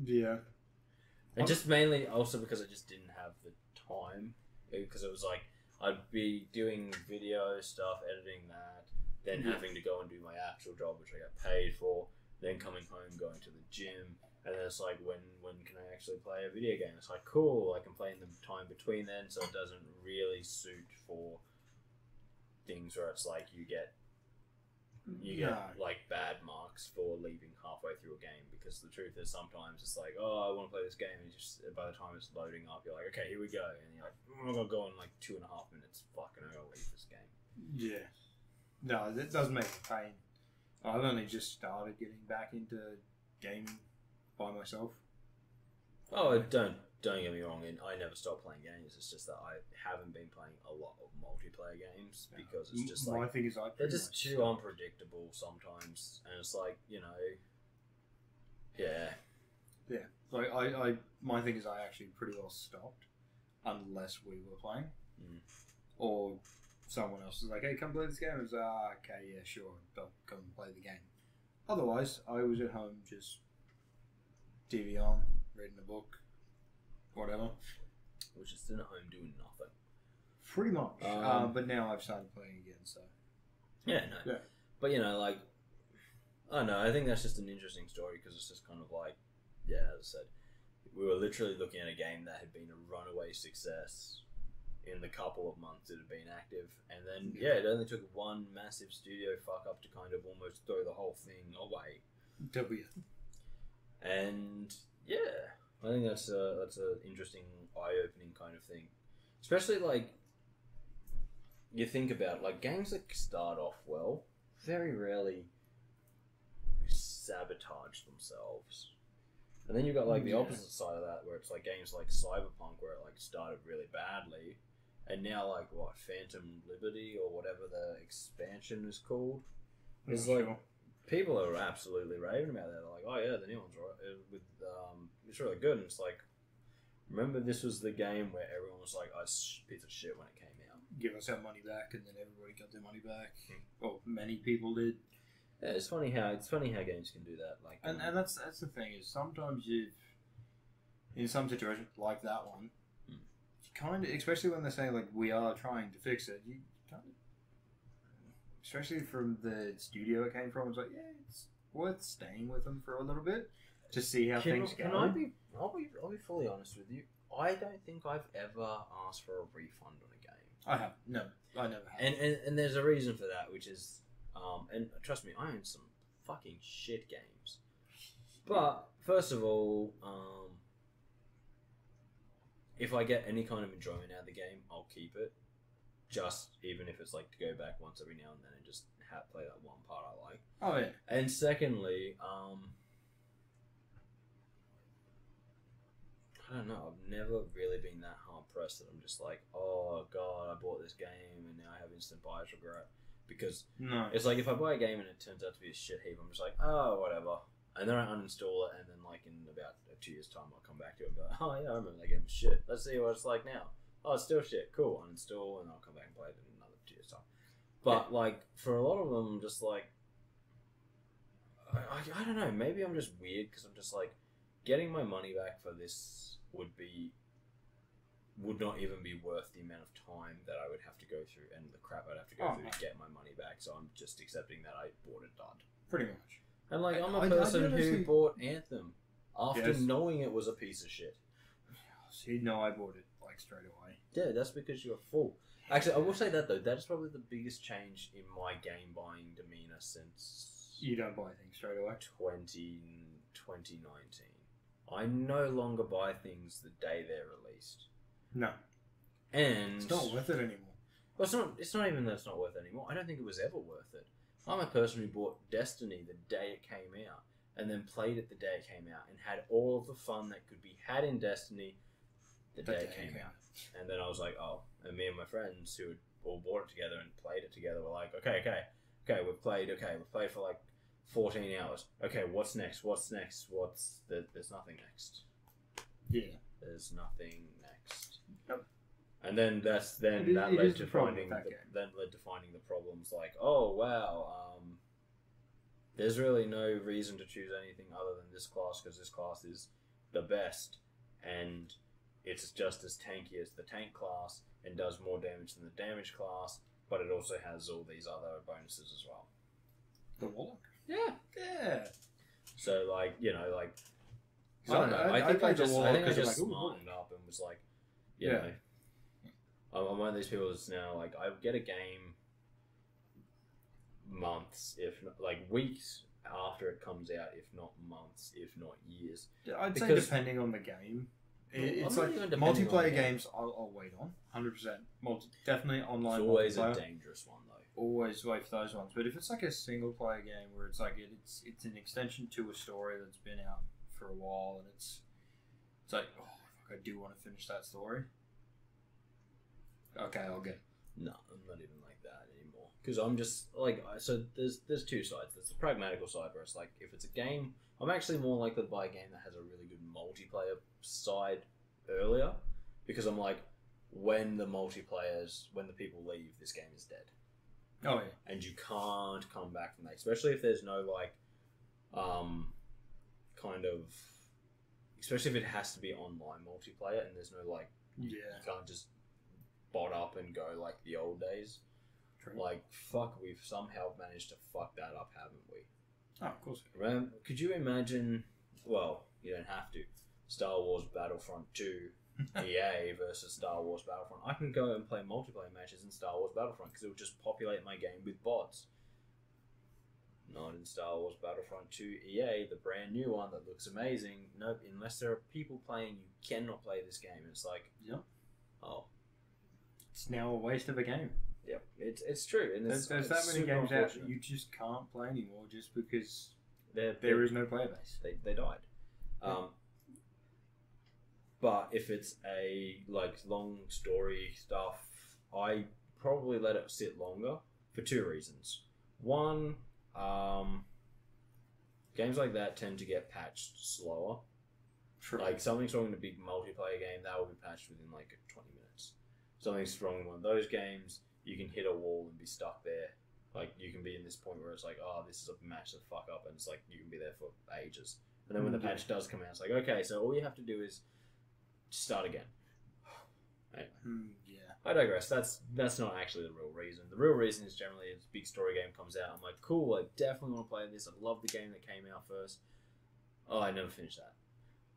Yeah. And just mainly also because I just didn't have the time. Because it was like, I'd be doing video stuff, editing that, then having to go and do my actual job, which I got paid for, then coming home, going to the gym, and then it's like, when can I actually play a video game? It's like, cool, I can play in the time between then, so it doesn't really suit for things where it's like you get like bad marks for leaving halfway through a game, because the truth is sometimes it's like, oh, I want to play this game, and just by the time it's loading up, you're like, okay, here we go, and you're like, I'm gonna go in like 2.5 minutes, fucking I'm gonna leave this game. Yeah, no, that does make a pain. I've only just started getting back into gaming by myself. Oh, don't get me wrong, I never stopped playing games. It's just that I haven't been playing a lot of multiplayer games, because it's just like, my thing is they're just too unpredictable sometimes, and it's like, yeah. Like I my thing is I actually pretty well stopped, unless we were playing, or someone else was like, "Hey, come play this game." I was like, "Okay, yeah, sure, I'll come and play the game." Otherwise, I was at home just TV on, reading a book, whatever. We're just sitting at home doing nothing. Pretty much. But now I've started playing again, so. Yeah, no. Yeah. But, like, Oh no, I think that's just an interesting story because it's just kind of like, yeah, as I said, we were literally looking at a game that had been a runaway success in the couple of months it had been active, and then it only took one massive studio fuck up to kind of almost throw the whole thing away. And yeah, I think that's a interesting, eye-opening kind of thing, especially like you think about like games that start off well, very rarely sabotage themselves. And then you've got like the opposite side of that, where it's like games like Cyberpunk, where it like started really badly, and now like what Phantom Liberty or whatever the expansion is called, is like people are absolutely raving about that. They're like, oh yeah, the new one's right with it's really good. And it's like, remember this was the game where everyone was like, oh, it's a piece of shit when it came out. Give us our money back, and then everybody got their money back. Well, many people did. Yeah, it's funny how games can do that. Like, and that's the thing is sometimes in some situations like that one, you kind of, especially when they're saying like we are trying to fix it, you kind of, especially from the studio it came from, it's like it's worth staying with them for a little bit to see how things go. I'll be fully honest with you. I don't think I've ever asked for a refund on a game. I have no, I never have. And there's a reason for that, which is. And trust me, I own some fucking shit games. But first of all, if I get any kind of enjoyment out of the game, I'll keep it. Just even if it's like to go back once every now and then and just play that one part I like. Oh yeah. And secondly, I don't know. I've never really been that hard pressed that I'm just like, oh god, I bought this game and now I have instant buyer's regret. Because it's like if I buy a game and it turns out to be a shit heap, I'm just like, oh, whatever. And then I uninstall it, and then like in about 2 years' time, I'll come back to it and be like, oh yeah, I remember that game was shit. Let's see what it's like now. Oh, it's still shit. Cool. Uninstall, and I'll come back and play it in another 2 years' time. But like for a lot of them, I'm just like, I don't know. Maybe I'm just weird because I'm just like, getting my money back for this would not even be worth the amount of time that I would have to go through and the crap I'd have to go through to get my money back. So I'm just accepting that I bought it done. Pretty much. And like I'm a person who bought Anthem after knowing it was a piece of shit. See, no, I bought it like straight away. Yeah, that's because you're a fool. Actually, I will say that though. That is probably the biggest change in my game buying demeanor since you don't buy things straight away. 2019. I no longer buy things the day they're released. No. And it's not worth it anymore. Well, it's not even that it's not worth it anymore. I don't think it was ever worth it. I'm a person who bought Destiny the day it came out and then played it the day it came out and had all of the fun that could be had in Destiny the day it came out. And then I was like, oh, and me and my friends who had all bought it together and played it together were like, okay, we've played for like 14 hours. Okay, what's next? There's nothing next. Yeah. There's nothing next. Nope. And then that led to finding the problems like, oh wow, there's really no reason to choose anything other than this class because this class is the best and it's just as tanky as the tank class and does more damage than the damage class, but it also has all these other bonuses as well. The Warlock? Yeah. So like, you know, like I don't know. I think I just smartened up and was like, you know, I'm one of these people that's now like I get a game months, if not like weeks after it comes out, if not months, if not years. I'd say depending on the game. It's like multiplayer games I'll wait on 100%. Definitely online. It's always a dangerous one though. Always wait for those ones. But if it's like a single player game where it's like it's an extension to a story that's been out for a while and it's like, oh fuck, I do want to finish that story. Okay, I'll get it. No, I'm not even like that anymore. Because I'm just like, so there's two sides. There's the pragmatical side where it's like, if it's a game, I'm actually more likely to buy a game that has a really good multiplayer side earlier. Because I'm like, when the people leave, this game is dead. Oh yeah. And you can't come back from that. Especially if there's no like, especially if it has to be online multiplayer and there's no like, you can't just bot up and go like the old days. True. Like, fuck, we've somehow managed to fuck that up, haven't we? Oh, of course. Could you imagine? Well, you don't have to. Star Wars Battlefront 2 EA versus Star Wars Battlefront. I can go and play multiplayer matches in Star Wars Battlefront because it would just populate my game with bots. Not in Star Wars Battlefront 2 EA, the brand new one that looks amazing. Nope, unless there are people playing, you cannot play this game. It's like, yep. Oh, it's now a waste of a game. Yep, it's true. And there's that many games out that you just can't play anymore just because there is no player base. They died. Yeah. But if it's a long story stuff, I probably let it sit longer for two reasons. One, games like that tend to get patched slower. True. Like something's wrong in a big multiplayer game, that will be patched within 20 minutes. Something's wrong in one of those games, you can hit a wall and be stuck there. Like you can be in this point where it's like, oh, this is a match that fuck up, and it's like you can be there for ages. And then when the patch does come out, it's like, okay, so all you have to do is start again. Anyway. Yeah. I digress. That's not actually the real reason. The real reason is generally a big story game comes out. I'm like, cool, I definitely want to play this. I love the game that came out first. Oh, I never finished that.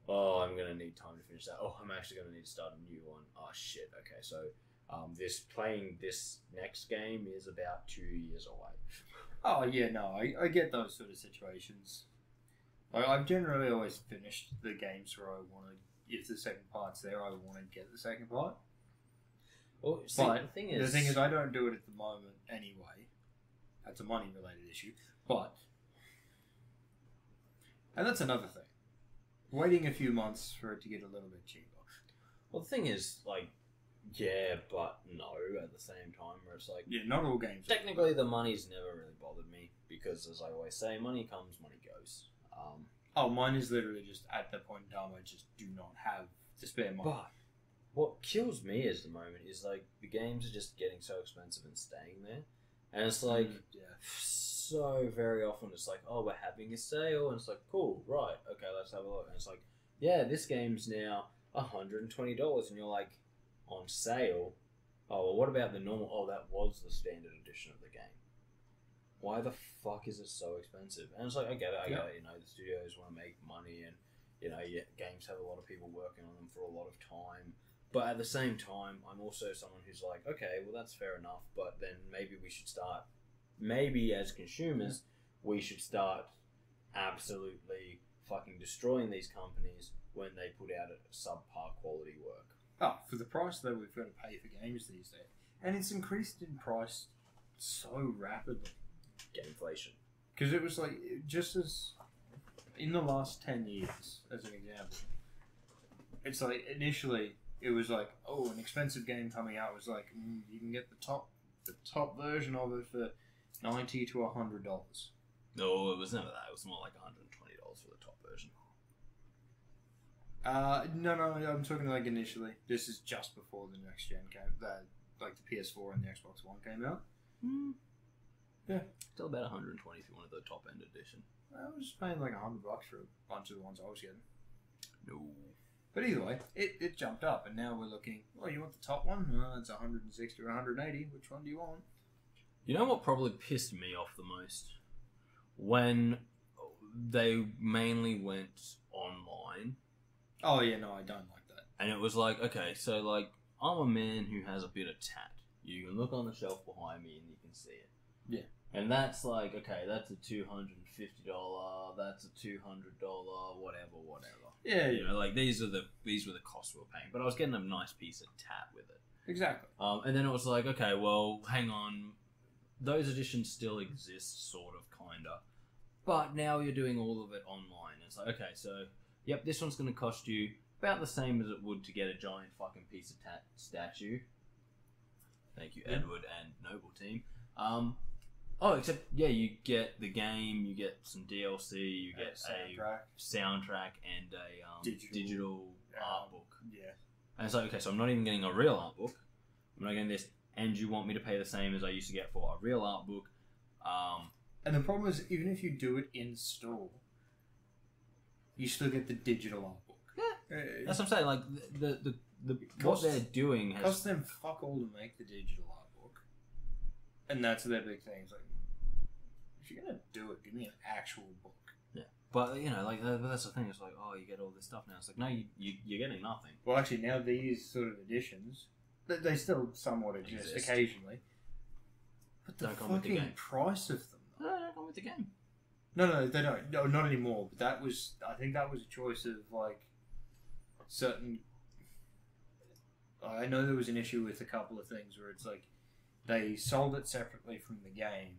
Oh, I'm going to need time to finish that. Oh, I'm actually going to need to start a new one. Oh, shit. Okay, so playing this next game is about 2 years away. Oh, yeah, no, I get those sort of situations. I've generally always finished the games where I want to, if the second part's there, I want to get the second part. Well, see, but the thing is, I don't do it at the moment anyway. That's a money-related issue. And that's another thing. Waiting a few months for it to get a little bit cheaper. Well, the thing is, yeah, but no at the same time, where it's like... Yeah, not all games. Technically, the money's never really bothered me, because as I always say, money comes, money goes. Mine is literally just at the point in time I just do not have to spare money. But what kills me at the moment is the games are just getting so expensive and staying there. And it's so very often it's like, oh, we're having a sale, and it's like, cool, right, okay, let's have a look. And it's like, yeah, this game's now $120, and you're like, on sale? Oh, well, what about the normal? Oh, that was the standard edition of the game. Why the fuck is it so expensive? And it's like, I get it, the studios want to make money, and, games have a lot of people working on them for a lot of time. But at the same time, I'm also someone who's like, okay, well, that's fair enough, but then maybe we should start, as consumers, we should start absolutely fucking destroying these companies when they put out a subpar quality work. Oh, for the price that we've got to pay for games these days. And it's increased in price so rapidly. Get inflation. Because it was just as in the last 10 years, as an example, it's initially it was an expensive game coming out was you can get the top version of it for $90 to $100. No, it was never that. It was more like $120 for the top version. No, I'm talking initially. This is just before the next gen came, the PS4 and the Xbox One came out. Yeah, still about $120 if you wanted the top end edition. I was paying $100 for a bunch of the ones I was getting. No, but either way, it jumped up, and now we're looking. Oh, you want the top one? It's $160 or $180. Which one do you want? You know what probably pissed me off the most? When they mainly went online. Oh yeah, no, I don't like that. And it was okay, so I'm a man who has a bit of tat. You can look on the shelf behind me and you can see it. Yeah. And that's okay, that's a $250, that's a $200, whatever. Yeah, these were the costs we were paying. But I was getting a nice piece of tat with it. Exactly. And then it was okay, well, hang on. Those editions still exist, sort of, kinda. But now you're doing all of it online. It's okay, so, yep, this one's going to cost you about the same as it would to get a giant fucking piece of tat statue. Thank you, Edward and Noble Team. Except, you get the game, you get some DLC, you get a soundtrack and a digital art book. Yeah. And it's okay, so I'm not even getting a real art book. I'm not getting this, and you want me to pay the same as I used to get for a real art book. And the problem is, even if you do it in store, you still get the digital art book. Yeah. That's what I'm saying, what they're doing has... costs them fuck all to make the digital art book. And that's their big thing. It's if you're gonna do it, give me an actual book. Yeah, but like that's the thing. It's like, oh, you get all this stuff now. It's like, no, you're getting nothing. Well, actually, now these sort of editions, they still somewhat exist occasionally. But the fucking price of them. No, they don't come with the game. No, they don't. No, not anymore. But I think that was a choice of like certain. I know there was an issue with a couple of things where it's like they sold it separately from the game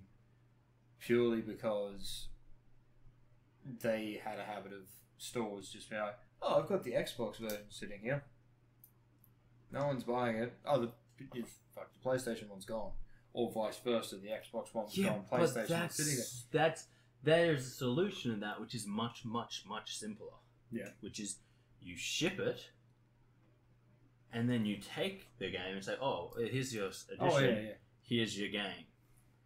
purely because they had a habit of stores just being like, oh, I've got the Xbox version sitting here. No one's buying it. Oh, the PlayStation one's gone. Or vice versa, the Xbox one's gone, PlayStation one's sitting there. There's a solution to that which is much, much, much simpler. Yeah. Which is you ship it, and then you take the game and say, oh, here's your edition, here's your game.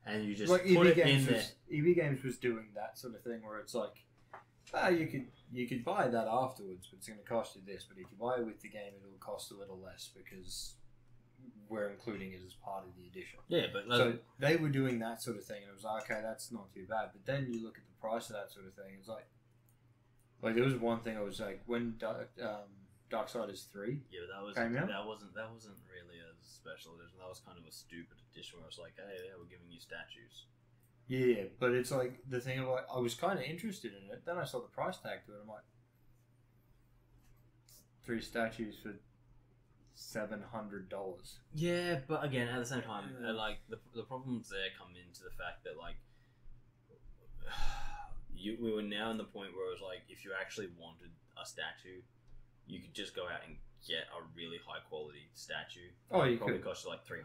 And you just like put it in there. EV Games was doing that sort of thing where it's like, you could buy that afterwards, but it's going to cost you this. But if you buy it with the game, it'll cost a little less because we're including it as part of the edition. Yeah, but so they were doing that sort of thing, and it was like, okay, that's not too bad. But then you look at the price of that sort of thing, it's like there was one thing I was like, when Darksiders 3 came out, that wasn't really a special edition. That was kind of a stupid edition where I was like, hey, yeah, we're giving you statues. Yeah, but it's like the thing of like, I was kind of interested in it. Then I saw the price tag to it. I'm like, 3 statues for $700. Yeah, but again, at the same time, like the problems there come into the fact that like we were now in the point where it was like, if you actually wanted a statue, you could just go out and get a really high quality statue. Oh, you probably could. cost you like $300.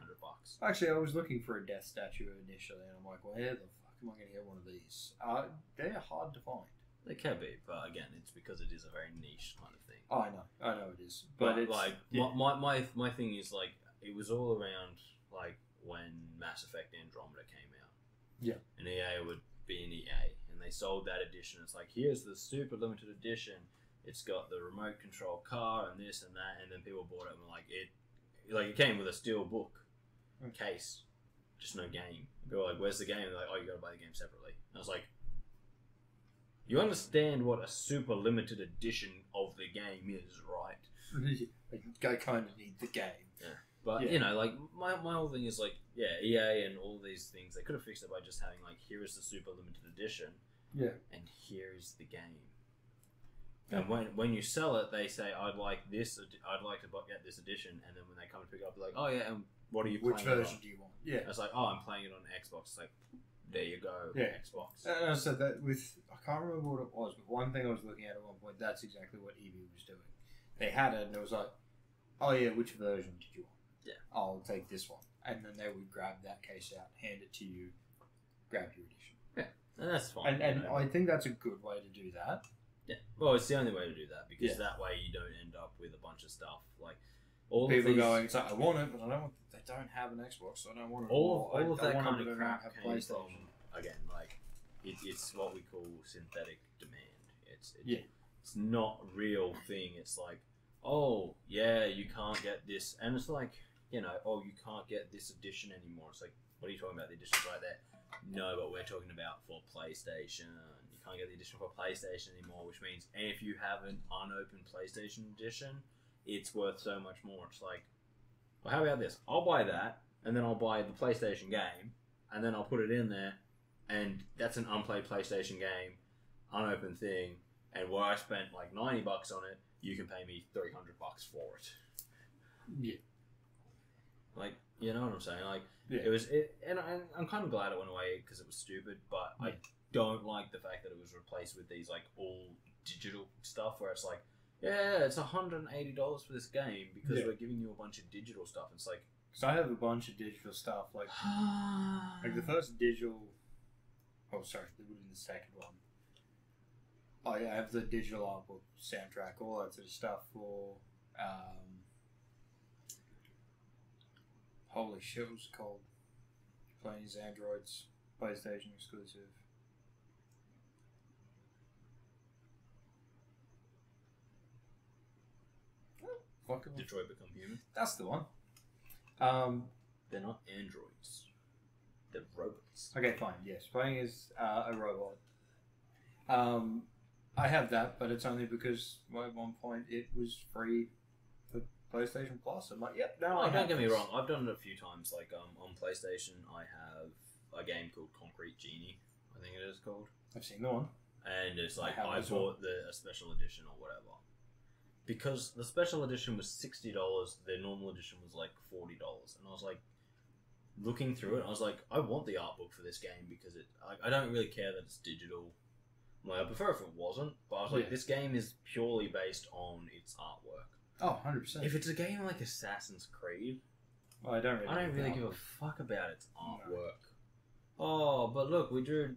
Actually, I was looking for a death statue initially, and I'm like, well, where the fuck am I going to get one of these? They're hard to find. They can be, but again, it's because it is a very niche kind of thing. Oh, I know it is, but it's like my thing is like, it was all around like when Mass Effect Andromeda came out. Yeah, and EA would be an EA, and they sold that edition. It's like, here's the super limited edition. It's got the remote control car and this and that, and then people bought it and were like, it came with a steel book case, just no game. People were like, where's the game? And they're like, oh, you got to buy the game separately. And I was like, you understand what a super limited edition of the game is, right? I kind of need the game. Yeah. But, like, my whole thing is like, yeah, EA and all these things, they could have fixed it by just having like, here is the super limited edition. Yeah. And here is the game. And when you sell it, they say, I'd like to get this edition, and then when they come to pick it up, they're like, oh yeah, and what are you playing? Which version do you want? Yeah. It's like, oh, I'm playing it on Xbox. It's like, there you go, Xbox. And I said that I can't remember what it was, but one thing I was looking at one point, that's exactly what EV was doing. They had it, and it was like, oh yeah, which version did you want? Yeah. I'll take this one. And then they would grab that case out, hand it to you, grab your edition. Yeah, and that's fine. And I think that's a good way to do that. Yeah, well, it's the only way to do that, because that way you don't end up with a bunch of stuff like all people of these, going. It's like, I want it, but I don't. They don't have an Xbox, so I don't want it. All of that kind of crap came from, again, like it's what we call synthetic demand. It's not a real thing. It's like, oh yeah, you can't get this, and it's like, oh, you can't get this edition anymore. It's like, what are you talking about? The edition's right there. No, but we're talking about for PlayStation. You can't get the edition for PlayStation anymore, which means if you have an unopened PlayStation edition, it's worth so much more. It's like, well, how about this? I'll buy that, and then I'll buy the PlayStation game, and then I'll put it in there, and that's an unplayed PlayStation game, unopened thing, and where I spent like $90 on it, you can pay me $300 for it. Yeah. Like, you know what I'm saying? Like, yeah. And I'm kind of glad it went away because it was stupid, but I don't like the fact that it was replaced with these like all digital stuff where it's like, yeah, it's $180 for this game because we're giving you a bunch of digital stuff. It's like, because I have a bunch of digital stuff, like the first digital. Oh, sorry, they would have been the second one. Oh yeah, I have the digital art book, soundtrack, all that sort of stuff for. Holy shit, what was it called? Playing as androids, PlayStation exclusive. Detroit Become Human. That's the one. They're not androids. The robots. Okay, fine. Yes, playing as a robot. I have that, but it's only because at one point it was free for PlayStation Plus. I'm like, yep, no, don't get me wrong. I've done it a few times. Like on PlayStation, I have a game called Concrete Genie. I think it is called. I've seen the one. And it's like I bought a special edition or whatever. Because the special edition was $60, the normal edition was like $40, and I was like, looking through it, I was like, I want the art book for this game because I don't really care that it's digital. Like, I prefer if it wasn't, but I was like, this game is purely based on its artwork. Oh, 100%. If it's a game like Assassin's Creed, well, I don't really give a fuck about its artwork. No. Oh, but look, we do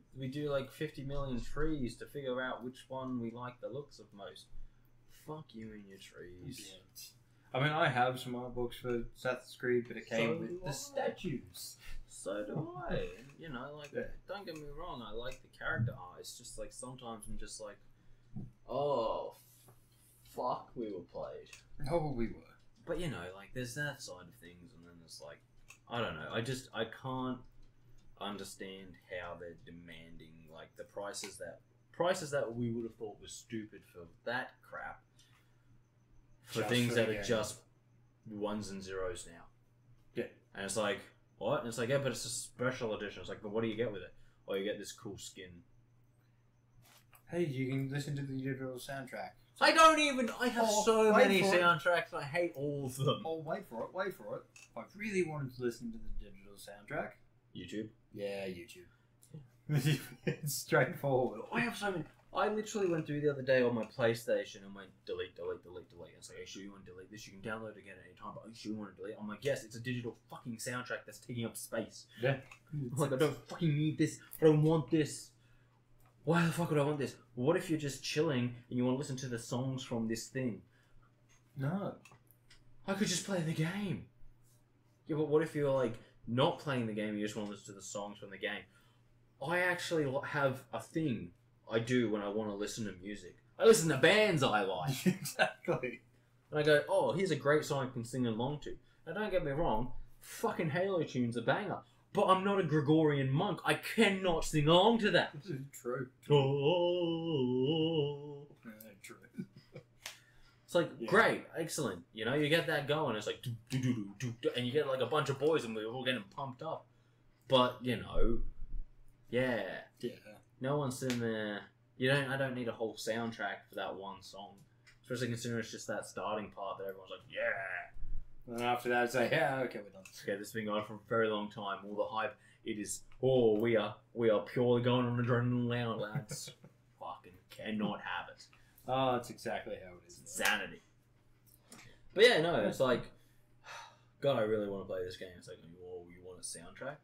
like 50 million trees to figure out which one we like the looks of most. Fuck you and your trees. Yeah. I mean, I have some art books for Assassin's Creed, but it came with the statues. So do I. You know, like, don't get me wrong, I like the character art. It's just like, sometimes I'm just like, oh, fuck, we were played. Oh, we were. But, you know, like, there's that side of things, and then there's like, I don't know, I can't understand how they're demanding, like, the prices that we would have thought was stupid for that crap, for just things that are just ones and zeros now. Yeah. And it's like, what? And it's like, yeah, but it's a special edition. It's like, but what do you get with it? Oh, you get this cool skin. Hey, you can listen to the digital soundtrack. I have so many soundtracks, I hate all of them. Oh, wait for it. If I really wanted to listen to the digital soundtrack. YouTube? Yeah, YouTube. It's straightforward. I have so many. I literally went through the other day on my PlayStation and went delete. It's like, are you sure you want to delete this? You can download it again at any time, but are you sure you want to delete? I'm like, yes, it's a digital fucking soundtrack that's taking up space. Yeah. I'm like, I don't fucking need this. I don't want this. Why the fuck would I want this? What if you're just chilling and you want to listen to the songs from this thing? No. I could just play the game. Yeah, but what if you're like not playing the game and you just want to listen to the songs from the game? I actually have a thing I do when I want to listen to music. I listen to bands I like. Exactly. And I go, oh, here's a great song I can sing along to. Now, don't get me wrong, fucking Halo tune's a banger. But I'm not a Gregorian monk. I cannot sing along to that. This is true. Oh. True. It's like, great, excellent. You know, you get that going. It's like, do, do, do, do, do, and you get like a bunch of boys and we're all getting pumped up. But, you know, yeah. No one's sitting there. I don't need a whole soundtrack for that one song. Especially considering it's just that starting part that everyone's like, yeah. And after that, it's like, yeah, okay, we're done. Okay, this has been going for a very long time. All the hype, it is, we are purely going on adrenaline now, lads. Fucking cannot have it. Oh, that's exactly how it is. Insanity. But yeah, no, it's like, God, I really want to play this game. It's like, oh, you want a soundtrack?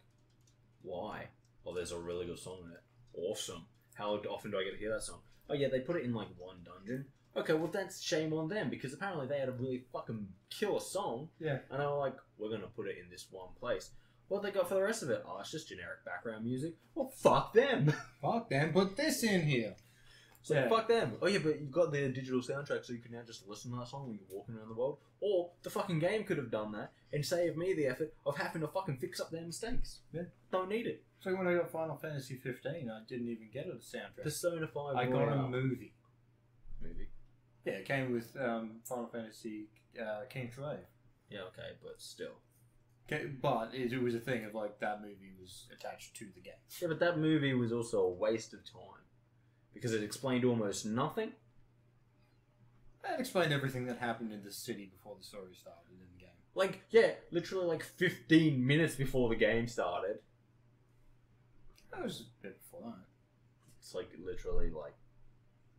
Why? Oh, there's a really good song in it. Awesome. How often do I get to hear that song? Oh yeah, they put it in like one dungeon. Okay, well that's shame on them because apparently they had a really fucking killer song. Yeah. And they were like, we're gonna put it in this one place. What they got for the rest of it? Oh, it's just generic background music. Well, fuck them. Fuck them. Put this in here. So fuck them. Oh yeah, but you've got the digital soundtrack, so you can now just listen to that song when you're walking around the world. Or the fucking game could have done that and saved me the effort of having to fucking fix up their mistakes. Yeah. Don't need it. So when I got Final Fantasy 15, I didn't even get a soundtrack. Persona 5. I got a movie. Movie? Yeah, it came with Final Fantasy King's Slave. Yeah, okay, but still. Okay, but it was a thing of like that movie was attached to the game. Yeah, but that movie was also a waste of time. Because it explained almost nothing. It explained everything that happened in the city before the story started in the game. Like, yeah, literally like 15 minutes before the game started. That was a bit before that. It's like literally like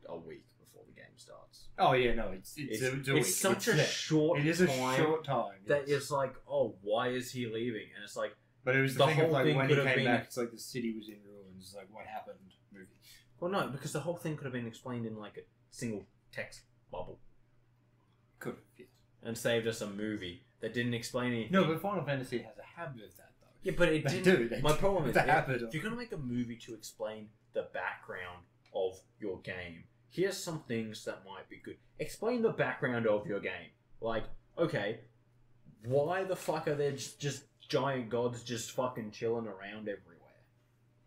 a week before the game starts. Oh yeah, no, it's such a short time. It is a short time. That it's like, oh, why is he leaving? And it's like, but it was the thing of like when he came back, it's like the city was in ruins. Like what happened? Movie. Well, no, because the whole thing could have been explained in like a single text bubble. Could have, yes. And saved us a movie that didn't explain anything. No, but Final Fantasy has a habit of that, though. Yeah, but it didn't. My problem is, if you're going to make a movie to explain the background of your game, here's some things that might be good. Explain the background of your game. Like, okay, why the fuck are there just giant gods just fucking chilling around everywhere.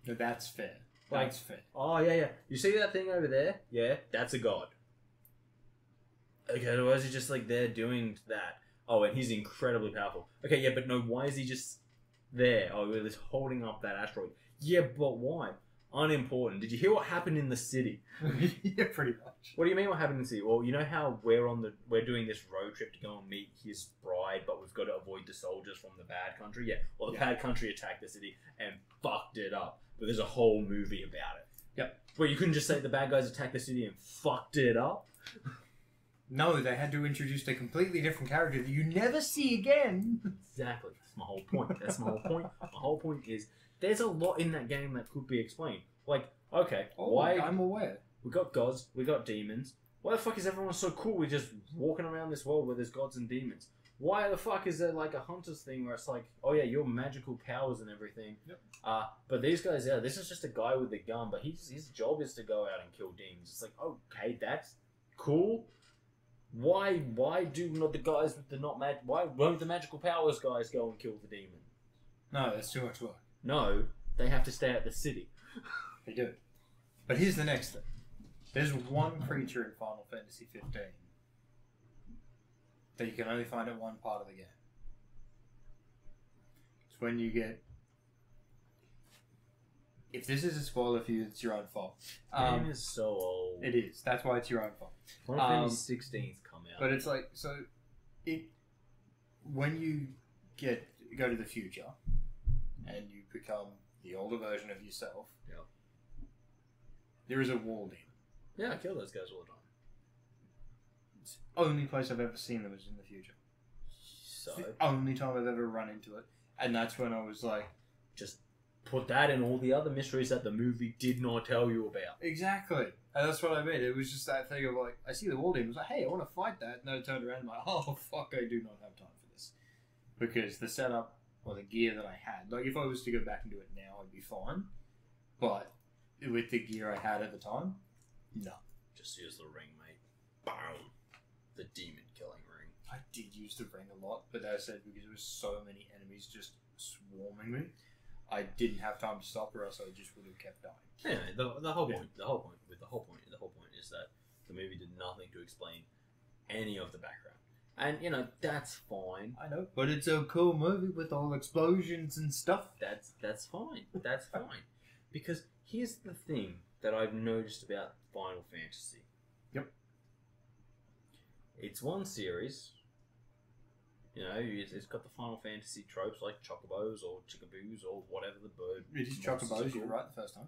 No, that's fair. Like, That's fair. Oh, yeah. You see that thing over there? Yeah, that's a god. Okay, otherwise he's just like there doing that. Oh, and he's incredibly powerful. Okay, yeah, but no, why is he just there? Oh, he's holding up that asteroid. Yeah, but why? Unimportant. Did you hear what happened in the city? Yeah, pretty much. What do you mean what happened in the city? Well, you know how we're doing this road trip to go and meet his bride, but we've got to avoid the soldiers from the bad country? Yeah. Well, the bad country attacked the city and fucked it up. But there's a whole movie about it. Yep. But you couldn't just say the bad guys attacked the city and fucked it up? No, they had to introduce a completely different character that you never see again. Exactly. That's my whole point. My whole point is there's a lot in that game that could be explained. Like, okay, why... I'm aware. We got gods, we got demons. Why the fuck is everyone so cool? We're just walking around this world where there's gods and demons. Why the fuck is there like a hunter's thing where it's like, oh yeah, your magical powers and everything. Yep. But these guys, yeah, this is just a guy with a gun, but his job is to go out and kill demons. It's like, okay, that's cool. Why do not the guys with the why won't the magical powers guys go and kill the demon? No, that's too much work. No, they have to stay at the city. They do. But here's the next thing. There's one creature in Final Fantasy 15 that you can only find in one part of the game. It's when you get... If this is a spoiler for you, it's your own fault. The game is so old. It is. That's why it's your own fault. Final Fantasy 16's come out. But it's like, so... When you go to the future and you become the older version of yourself, there is a wall demon. Yeah, I kill those guys all the time. It's the only place I've ever seen them is in the future. So? It's the only time I've ever run into it. And that's when I was like... Just put that in all the other mysteries that the movie did not tell you about. Exactly. And that's what I mean. It was just that thing of like, I see the wall demon. I was like, hey, I want to fight that. And then I turned around and I'm like, oh, fuck, I do not have time for this. Because the setup, or the gear that I had, like if I was to go back and do it now, I'd be fine. But with the gear I had at the time, no. Just use the ring, mate. Boom. The demon killing ring. I did use the ring a lot, but as I said, because there was so many enemies just swarming me, I didn't have time to stop, or else I just would have kept dying. Anyway, the whole point is that the movie did nothing to explain any of the background, and you know that's fine. I know, but it's a cool movie with all explosions and stuff. That's fine. That's fine, because here's the thing that I've noticed about Final Fantasy. Yep. It's one series. You know, it's got the Final Fantasy tropes like chocobos or chickaboos or whatever the bird. It is chocobos, you're right the first time.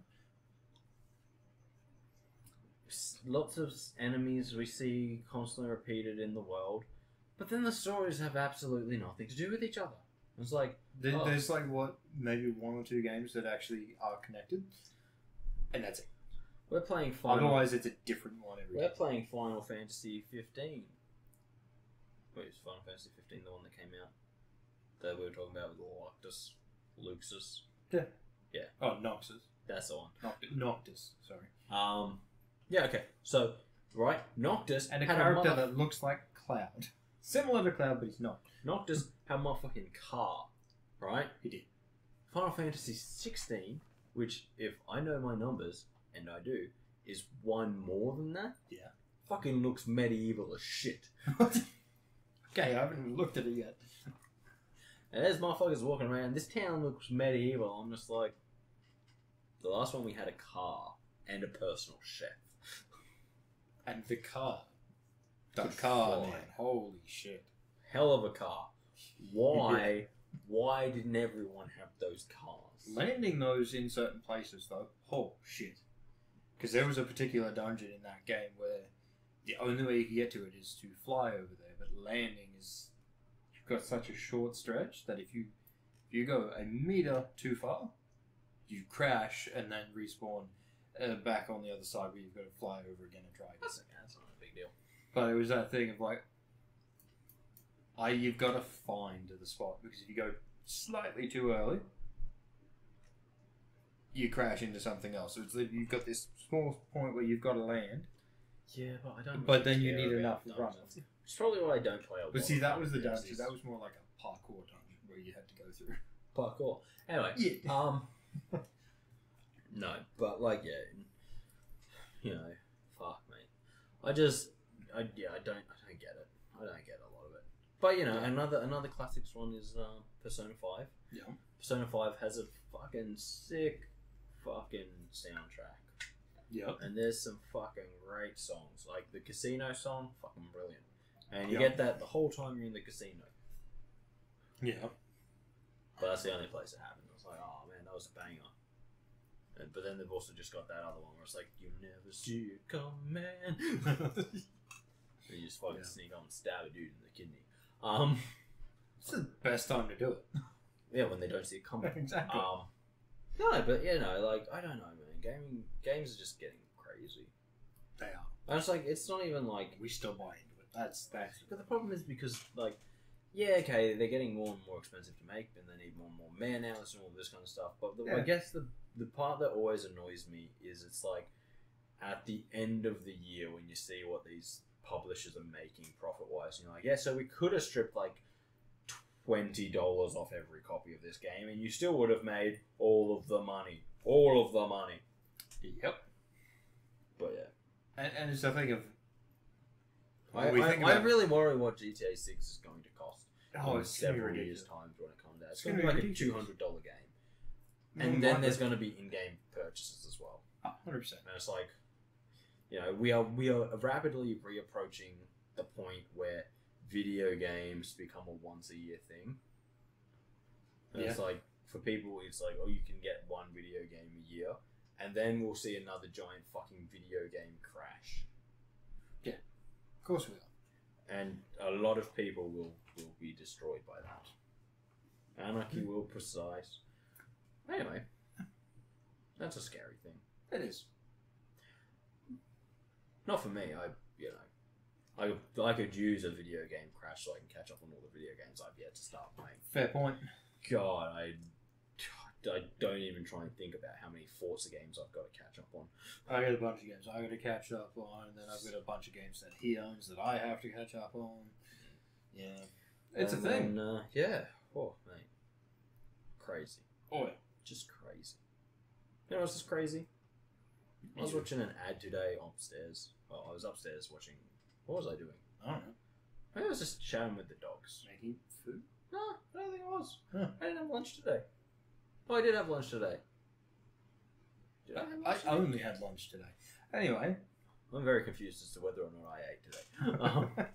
Lots of enemies we see constantly repeated in the world, but then the stories have absolutely nothing to do with each other. It's like... There's like, what, maybe one or two games that actually are connected, and that's it. We're playing Otherwise, it's a different one every We're time. playing Final Fantasy 15. Wait, is Final Fantasy 15 the one that came out? That we were talking about with Luxus? Yeah. Yeah. Oh, Noxus. That's the one. Noctis, sorry. Yeah, okay. So, right, Noctis And a had character that looks like Cloud. Similar to Cloud, but he's not. Noctis had a motherfucking car, right? He did. Final Fantasy 16, which, if I know my numbers, and I do, is one more than that? Yeah. Fucking looks medieval as shit. Okay, I haven't even looked at it yet. And there's motherfuckers walking around. This town looks medieval. I'm just like, the last one we had a car and a personal chef. And the car. The Could car, fly. man. Holy shit. Hell of a car. Why? Why didn't everyone have those cars? Landing those in certain places, though, oh shit. Because there was a particular dungeon in that game where the only way you can get to it is to fly over there, but landing is... You've got such a short stretch that if you go a meter too far, you crash and then respawn back on the other side where you've got to fly over again and try again. That's not a big deal. But it was that thing of like, you've got to find the spot, because if you go slightly too early, you crash into something else. So it's like you've got this small point where you've got to land. Yeah, but I don't. But then you need enough to run. It's probably why I don't play. But see, that was the dungeon. That was more like a parkour dungeon, where you had to go through. Parkour. Anyway, no, but like, you know, fuck me. I don't get it. I don't get a lot of it. But you know, another classics one is Persona 5. Yeah. Persona 5 has a fucking sick fucking soundtrack. Yeah. And there's some fucking great songs. Like the casino song, fucking brilliant. And you get that the whole time you're in the casino. Yeah. But that's the only place it happened. I was like, oh man, that was a banger. But then they've also just got that other one where it's like, you never see it coming. You just fucking sneak on and stab a dude in the kidney. It's the best time to do it. Yeah, when they don't see it coming. Exactly. No, but you know, like, I don't know, man. Games are just getting crazy. They are. And it's like, it's not even like... We still buy into it. That's. But the problem is because, like, yeah, okay, they're getting more and more expensive to make, and they need more and more man hours and all this kind of stuff. But I guess the part that always annoys me is it's like, at the end of the year when you see what these publishers are making profit-wise, you're like, yeah, so we could have stripped, like, $20 off every copy of this game, and you still would have made all of the money. All of the money. Yep. But yeah. And it's a thing of... I really worry what GTA 6 is going to cost. Oh, it's several years' time when it comes out. It's going to be like a $200 game. And then there's going to be in-game purchases as well. 100%. And it's like, you know, we are rapidly reapproaching the point where video games become a once-a-year thing. And it's like, for people, it's like, oh, you can get one video game a year, and then we'll see another giant fucking video game crash. Yeah, of course we are. And a lot of people will be destroyed by that. Anarchy will precise. Anyway, that's a scary thing. It is. Not for me. I could use a video game crash so I can catch up on all the video games I've yet to start playing. Fair point. God, I don't even try and think about how many Forza games I've got to catch up on. I got a bunch of games I got to catch up on, and then I've got a bunch of games that he owns that I have to catch up on. Yeah. It's a thing. Yeah. Oh, mate. Crazy. Oh, yeah. Just crazy. You know what's just crazy? I was watching an ad today upstairs. Well, I was upstairs watching... What was I doing? I don't know. Maybe I was just chatting with the dogs. Making food? No, I don't think I was. Huh. I didn't have lunch today. Oh, I did have lunch today. Did I have lunch today? I only had lunch today. Anyway. I'm very confused as to whether or not I ate today.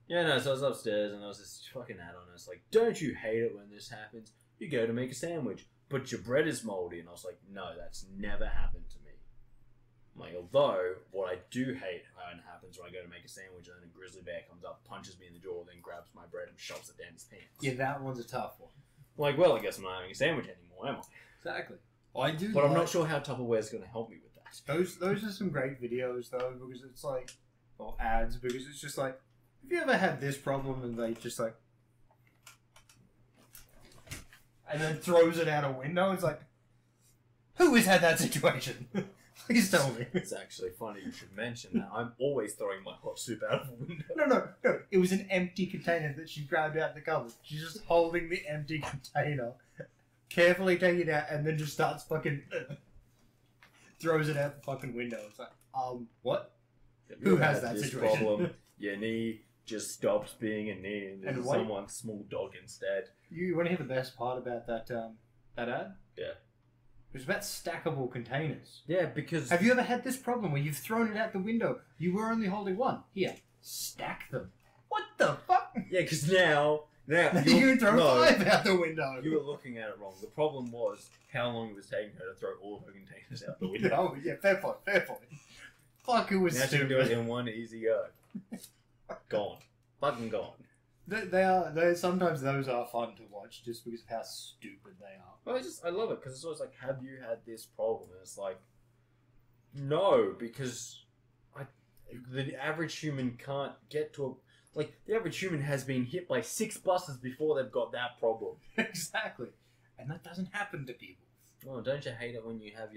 Yeah, no, so I was upstairs and there was this fucking ad on it. It's like, don't you hate it when this happens? You go to make a sandwich, but your bread is moldy. And I was like, no, that's never happened to me. I'm like, although, what I do hate when it happens when I go to make a sandwich and then a grizzly bear comes up, punches me in the jaw, then grabs my bread and shoves it down his pants. Yeah, that one's a tough one. I'm like, well, I guess I'm not having a sandwich anymore, am I? Exactly. I do. But I'm not sure how Tupperware's going to help me with that. Those are some great videos, though, because it's like... Or ads, because it's just like... Have you ever had this problem and they just like... And then throws it out a window? It's like... Who has had that situation? Please tell me. It's actually funny you should mention that. I'm always throwing my hot soup out of the window. No. It was an empty container that she grabbed out the cupboard. She's just holding the empty container, carefully taking it out, and then just starts fucking... throws it out the fucking window. It's like, what? Who has that situation? Problem? Your knee just stops being a knee and there's someone's small dog instead. You want to hear the best part about that ad? Yeah. It was about stackable containers. Yeah, because... Have you ever had this problem where you've thrown it out the window? You were only holding one. Here, stack them. What the fuck? Yeah, because now you can throw 5 out the window. You were looking at it wrong. The problem was how long it was taking her to throw all of her containers out the window. Oh, yeah, fair point. Fuck, it was now stupid. She can do it in one easy go. Gone. Fucking gone. They sometimes those are fun to watch just because of how stupid they are. Well, I love it because it's always like, have you had this problem? And it's like, no, because the average human can't get to a... Like, the average human has been hit by 6 buses before they've got that problem. Exactly. And that doesn't happen to people. Oh, don't you hate it when you have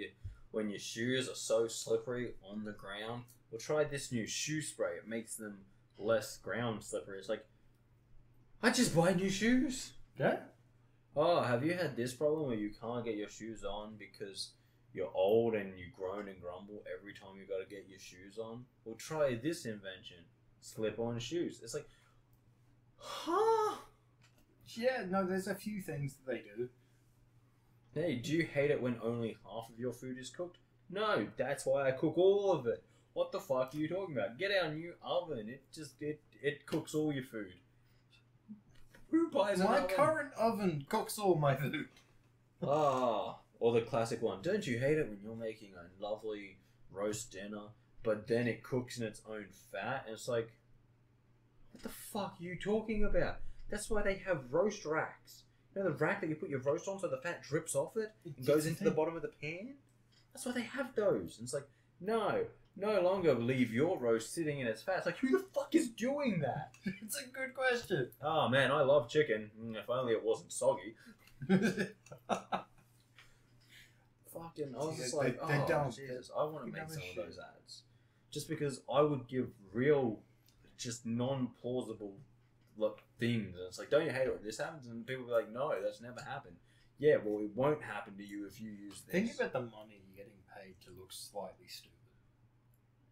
when your shoes are so slippery on the ground? Well, try this new shoe spray. It makes them less ground slippery. It's like, I just buy new shoes. Yeah? Oh, have you had this problem where you can't get your shoes on because you're old and you groan and grumble every time you got to get your shoes on? Well, try this invention. Slip-on shoes. It's like, huh? Yeah, no, there's a few things that they do. Hey, do you hate it when only half of your food is cooked? No, that's why I cook all of it. What the fuck are you talking about? Get our new oven. It cooks all your food. Who buys an oven? My current oven cooks all my food. Ah, or the classic one. Don't you hate it when you're making a lovely roast dinner, but then it cooks in its own fat? And it's like, what the fuck are you talking about? That's why they have roast racks. You know the rack that you put your roast on so the fat drips off it and goes into the bottom of the pan? That's why they have those. And it's like, no longer leave your roast sitting in its fat. It's like, who the fuck is doing that? It's a good question. Oh man, I love chicken. If only it wasn't soggy. Fucking, I was just like, they don't. Jesus, I want to make some of those ads. Just because I would give real, just non-plausible things. And it's like, don't you hate it when this happens? And people be like, no, that's never happened. Yeah, well, it won't happen to you if you use this. Think about the money you're getting paid to look slightly stupid.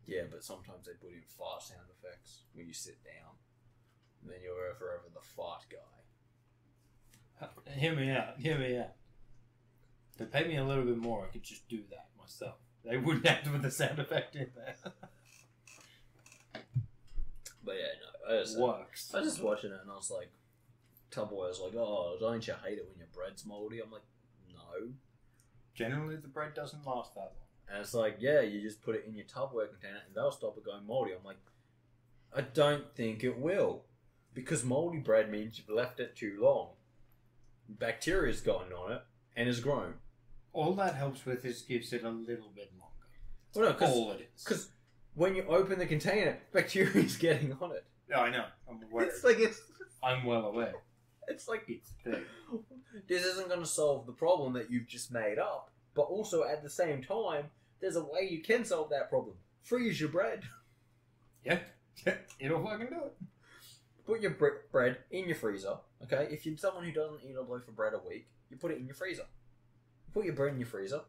Yeah, but sometimes they put in fart sound effects when you sit down. And then you're forever the fart guy. Hear me out. If they paid me a little bit more, I could just do that myself. They wouldn't have to put the sound effect in there. But yeah, no. Works. I was just watching it and I was like, Tupperware was like, oh, don't you hate it when your bread's moldy? I'm like, no. Generally, the bread doesn't last that long. And it's like, yeah, you just put it in your Tupperware container and they'll stop it going moldy. I'm like, I don't think it will. Because moldy bread means you've left it too long. Bacteria's gotten on it and has grown. All that helps with is gives it a little bit longer. Well, no, all it is. Because when you open the container, bacteria's getting on it. Yeah, I know. I'm aware. I'm well aware. It's like, it's there. This isn't going to solve the problem that you've just made up. But also, at the same time, there's a way you can solve that problem. Freeze your bread. Yeah. It'll fucking do it. Put your bread in your freezer, okay? If you're someone who doesn't eat a loaf of bread a week, you put it in your freezer. You put your bread in your freezer.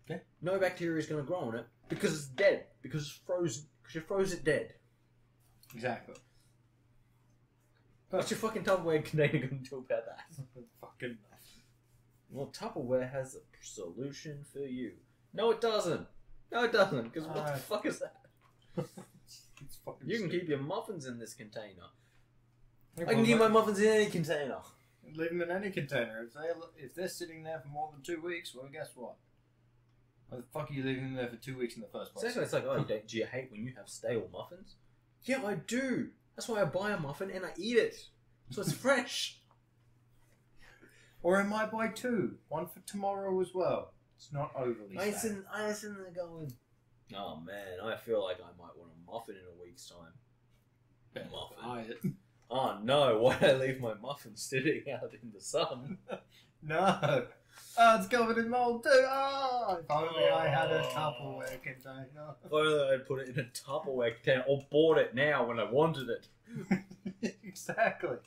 Okay. No bacteria is going to grow on it because it's dead. Because it's frozen. Because you froze it dead. Exactly. What's your fucking Tupperware container going to do about that? Fucking Well, Tupperware has a solution for you. No, it doesn't. No, it doesn't. Because what the fuck is that? It's fucking You can stupid. keep your muffins in this container. I can keep my muffins in any container. Leave them in any container. If they're sitting there for more than 2 weeks, well, guess what? Why the fuck are you leaving them there for 2 weeks in the first place? Exactly. It's like, oh, do you hate when you have stale muffins? Yeah, I do. That's why I buy a muffin and I eat it. So it's fresh. Or I might buy 2. One for tomorrow as well. It's not overly I sad. sitting there going, oh man, I feel like I might want a muffin in a week's time. Better Muffin. buy it. Oh no, why'd I leave my muffin sitting out in the sun? No. Oh, it's covered in mold too. Oh, if only I had a Tupperware container. If only I'd put it in a Tupperware container or bought it now when I wanted it. Exactly.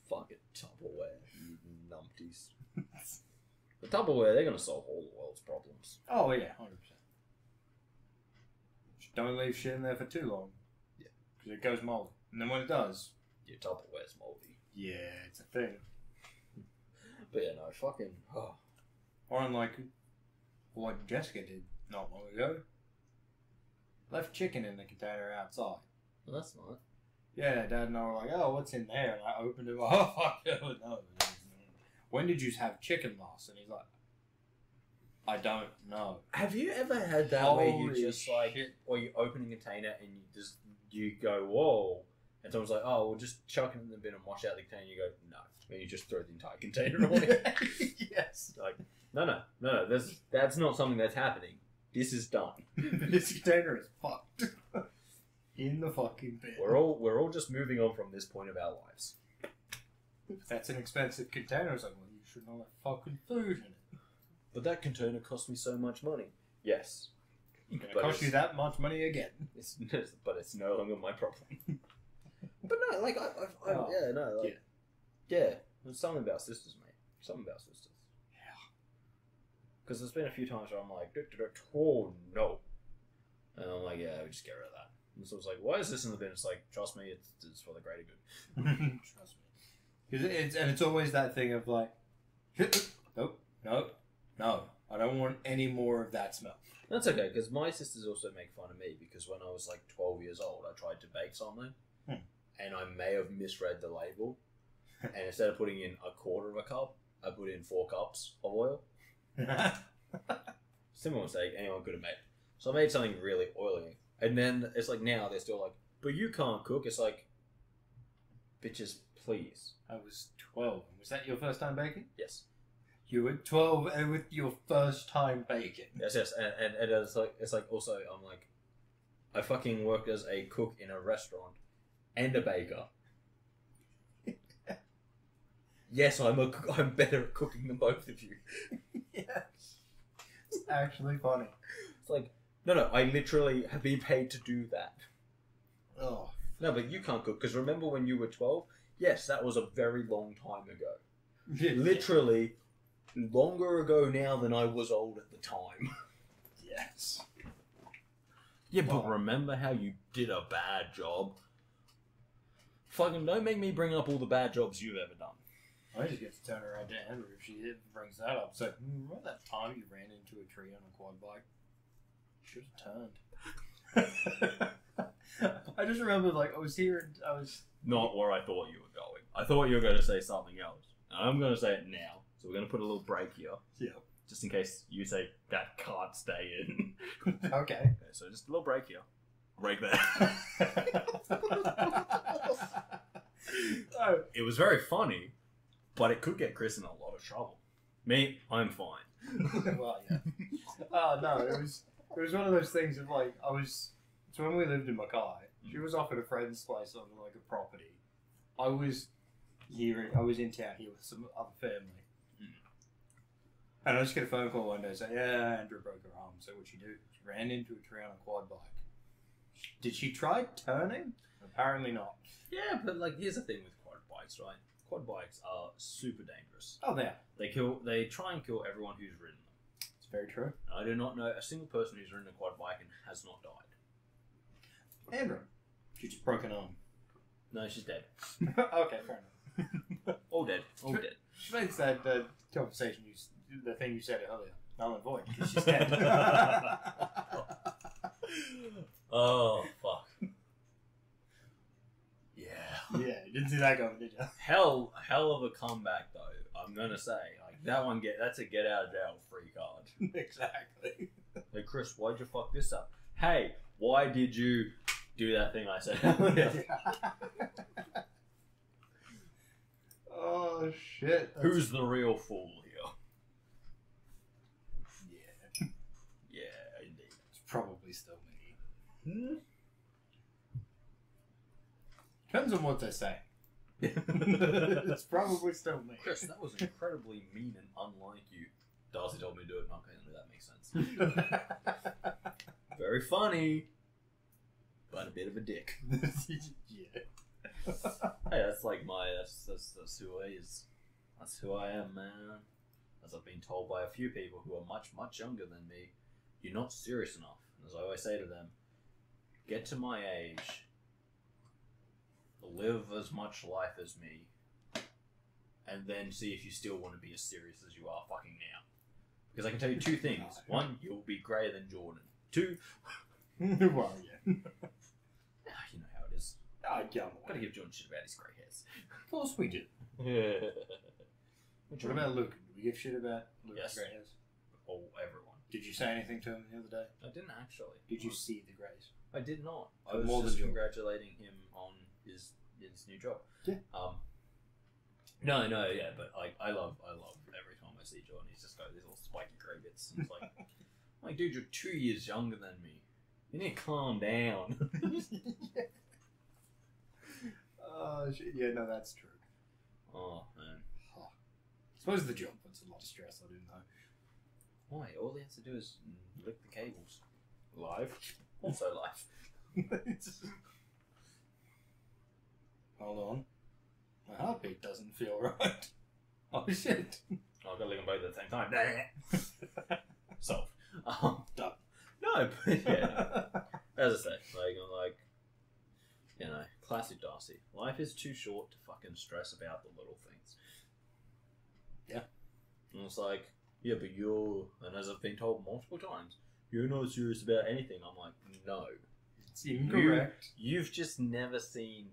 Fucking Tupperware, you numpties. The Tupperware, they're going to solve all the world's problems. Oh yeah, 100%. Just don't leave shit in there for too long. Yeah. Because it goes mold. And then when it does... Your Tupperware's moldy. Yeah, it's a thing. But yeah, no, fucking... Oh. Or unlike what Jessica did not long ago. Left chicken in the container outside. Well, that's not. Yeah, Dad and I were like, oh, what's in there? And I opened it. Oh, fuck, no. When did you have chicken last? And he's like, I don't know. Have you ever had that where you Holy just like, shit. or you open a container and you go, whoa, and someone's like, oh, we'll just chuck it in the bin and wash out the container. You go, no, and you just throw the entire container away. Yes. Like, no, that's not something that's happening. This is done. This container is fucked. In the fucking bin. We're all just moving on from this point of our lives. If that's an expensive container, it's like, well, you shouldn't have fucking food in it. But that container cost me so much money. Yes. It's going to But cost you that much money again. But it's no longer my problem. But no, like, Oh, yeah, no, like, yeah. yeah. There's something about sisters, mate. Something about sisters. Yeah. Because there's been a few times where I'm like, oh no. And I'm like, yeah, we just get rid of that. And so it's like, why is this in the bin? It's like, trust me, it's for the greater good. Trust me. Because it's always that thing of like, nope, no. I don't want any more of that smell. That's okay, because my sisters also make fun of me because when I was like 12 years old, I tried to bake something, and I may have misread the label, and instead of putting in a quarter of a cup, I put in 4 cups of oil. Simple mistake, anyone could have made. So I made something really oily, and then it's like now they're still like, but you can't cook. It's like, bitches, please. I was 12. Was that your first time baking? Yes. You were 12 and with your first time baking. Yes, and it's like also I'm like, I fucking worked as a cook in a restaurant and a baker. Yes, I'm better at cooking than both of you. Yes, it's actually funny. It's like no, I literally have been paid to do that. Oh no, but you can't cook because remember when you were 12? Yes, that was a very long time ago. Literally. Longer ago now than I was old at the time. Yes. Yeah, but remember how you did a bad job? Fucking don't make me bring up all the bad jobs you've ever done. I just get to turn around to Amber if she brings that up. So, remember that time you ran into a tree on a quad bike? You should have turned. I just remember, like, I was Not where I thought you were going. I thought you were going to say something else. I'm going to say it now. So we're going to put a little break here. Yeah. Just in case you say that can't stay in. Okay. So just a little break here. Break there. Oh. It was very funny, but it could get Kris in a lot of trouble. Me, I'm fine. Well, yeah. No, it was one of those things of like, so when we lived in Mackay, she was off at a friend's place on like a property. I was in town here with some other family. And I just get a phone call one day saying, yeah, Andrew broke her arm. So what'd she do? She ran into a tree on a quad bike. Did she try turning? Apparently not. Yeah, but like here's the thing with quad bikes, right? Quad bikes are super dangerous. Oh, they are. They try and kill everyone who's ridden them. It's very true. I do not know a single person who's ridden a quad bike and has not died. Andrew. She just broke an arm. No, she's dead. Okay, fair enough. All dead. All dead. She makes that conversation the thing you said earlier, null and void, because she's dead. Oh, fuck. Yeah. Yeah, you didn't see that coming, did you? Hell of a comeback, though, I'm going to say. Like, that's a get out of jail free card. Exactly. Like, Kris, why'd you fuck this up? Hey, why did you do that thing I said earlier? Oh, shit. Who's the real fool here? Yeah. Yeah, indeed. It's probably still me. Depends on what they say. It's probably still me. Kris, that was incredibly mean and unlike you. Darcy told me to do it. Okay, that makes sense. Very funny, but a bit of a dick. Yeah. Hey, that's like that's who I is. That's who I am, man. As I've been told by a few people who are much, much younger than me, you're not serious enough. And as I always say to them, get to my age, live as much life as me, and then see if you still want to be as serious as you are fucking now. Because I can tell you 2 things. 1, you'll be greyer than Jordan. 2, well, yeah. You know how it is. Yeah, Gotta give Jordan shit about his grey hairs. Of course we do. Yeah. What about Luke? Did we give shit about Luke's Yes. grey hairs? Oh, everyone. Did you say anything to him the other day? I didn't actually. Did you see the greys? I did not. I So was more just than you. congratulating him on his new job. Yeah. No, yeah, but like I love every time I see Jordan. He's just got these little spiky grey bits. And it's like, dude, you're 2 years younger than me. You need to calm down. Oh, shit. Yeah, no, that's true. Oh man. Huh. I suppose the job puts a lot of stress on him, though. Why? All he has to do is lick the cables. Live. Also live. Hold on. My heartbeat doesn't feel right. Oh shit! Oh, I've got to lick them both at the same time. Solved. Done. No, but yeah. As I say, classic Darcy. Life is too short to fucking stress about the little things. Yeah. And it's like, yeah, but and as I've been told multiple times, you're not serious about anything. I'm like, no. It's incorrect. You've just never seen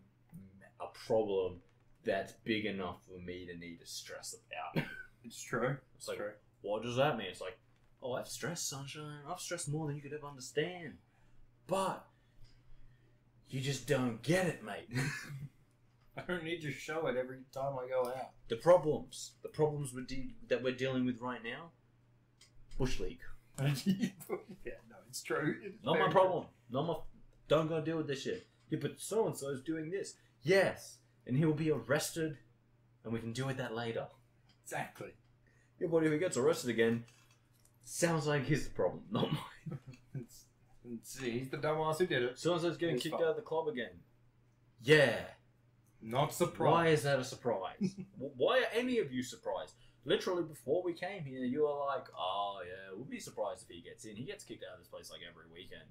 a problem that's big enough for me to need to stress about. It's true. It's like, what does that mean? It's like, oh, I've stressed, sunshine. I've stressed more than you could ever understand. But you just don't get it, mate. I don't need to show it every time I go out. The problems that we're dealing with right now, Bush League. Yeah, no, it's true. It's Not my problem. Don't go deal with this shit. Yeah, but so and so is doing this. Yes, and he will be arrested, and we can deal with that later. Exactly. Yeah, but if he gets arrested again, sounds like his problem, not mine. He's the dumbass who did it. So and so's getting kicked out of the club again. Yeah. Not surprised. Why is that a surprise? Why are any of you surprised? Literally, before we came here, you were like, oh, yeah, we'll be surprised if he gets in. He gets kicked out of this place like every weekend.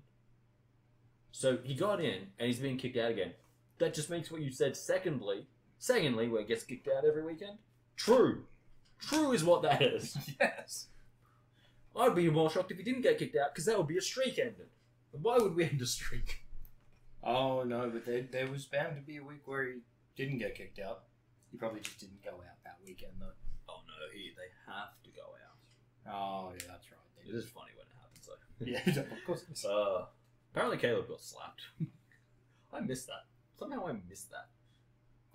So he got in, and he's being kicked out again. That just makes what you said secondly, where he gets kicked out every weekend. True. True is what that is. Yes. I'd be more shocked if he didn't get kicked out, because that would be a streak ended. And why would we end a streak? Oh, no, but there was bound to be a week where he didn't get kicked out. He probably just didn't go out that weekend, though. Oh, no, they have to go out. Oh, yeah, that's right. It is funny when it happens, though. Yeah, of course it is. Apparently Caleb got slapped. I missed that. Somehow I missed that.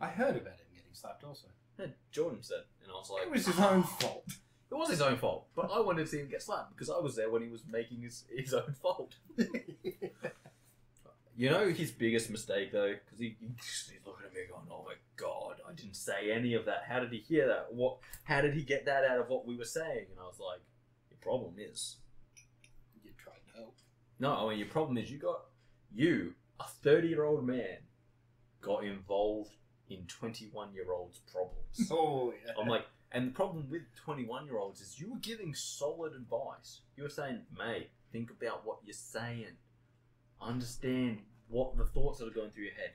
I heard about him getting slapped also. Yeah, Jordan said, and I was like... It was his own fault. It was his own fault, but I wanted to see him get slapped because I was there when he was making his own fault. You know his biggest mistake, though? Because he's looking at me going, oh my god, I didn't say any of that. How did he hear that? How did he get that out of what we were saying? And I was like, your problem is... You tried to help. No, I mean, your problem is you, a 30-year-old man, got involved in 21-year-olds' problems. Oh, yeah. I'm like, and the problem with 21-year-olds is you were giving solid advice. You were saying, mate, think about what you're saying. Understand what the thoughts that are going through your head.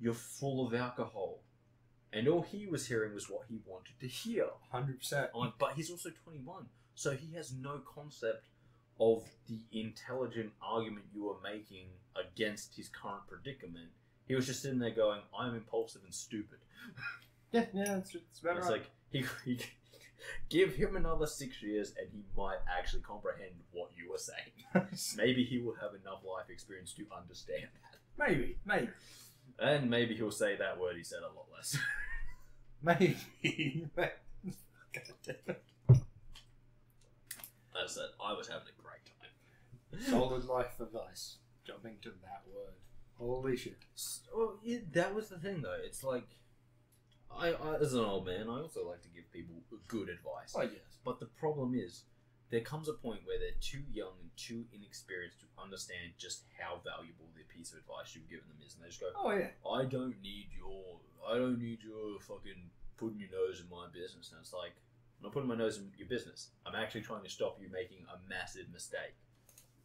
You're full of alcohol. And all he was hearing was what he wanted to hear. 100%. I'm like, but he's also 21. So he has no concept of the intelligent argument you were making against his current predicament. He was just sitting there going, I'm impulsive and stupid. Yeah, it's about it's right. like, he give him another 6 years and he might actually comprehend what you were saying. Maybe he will have enough life experience to understand that. Maybe. And maybe he'll say that word he said a lot less. Maybe. God damn it. As I said, I was having a great time. Solid life advice. Jumping to that word. Holy shit. Well, yeah, that was the thing though. It's like, I as an old man, I also like to give people good advice. Oh, yes. But the problem is, there comes a point where they're too young and too inexperienced to understand just how valuable the piece of advice you've given them is, and they just go, "Oh yeah, I don't need your fucking putting your nose in my business." And it's like, I'm not putting my nose in your business. I'm actually trying to stop you making a massive mistake.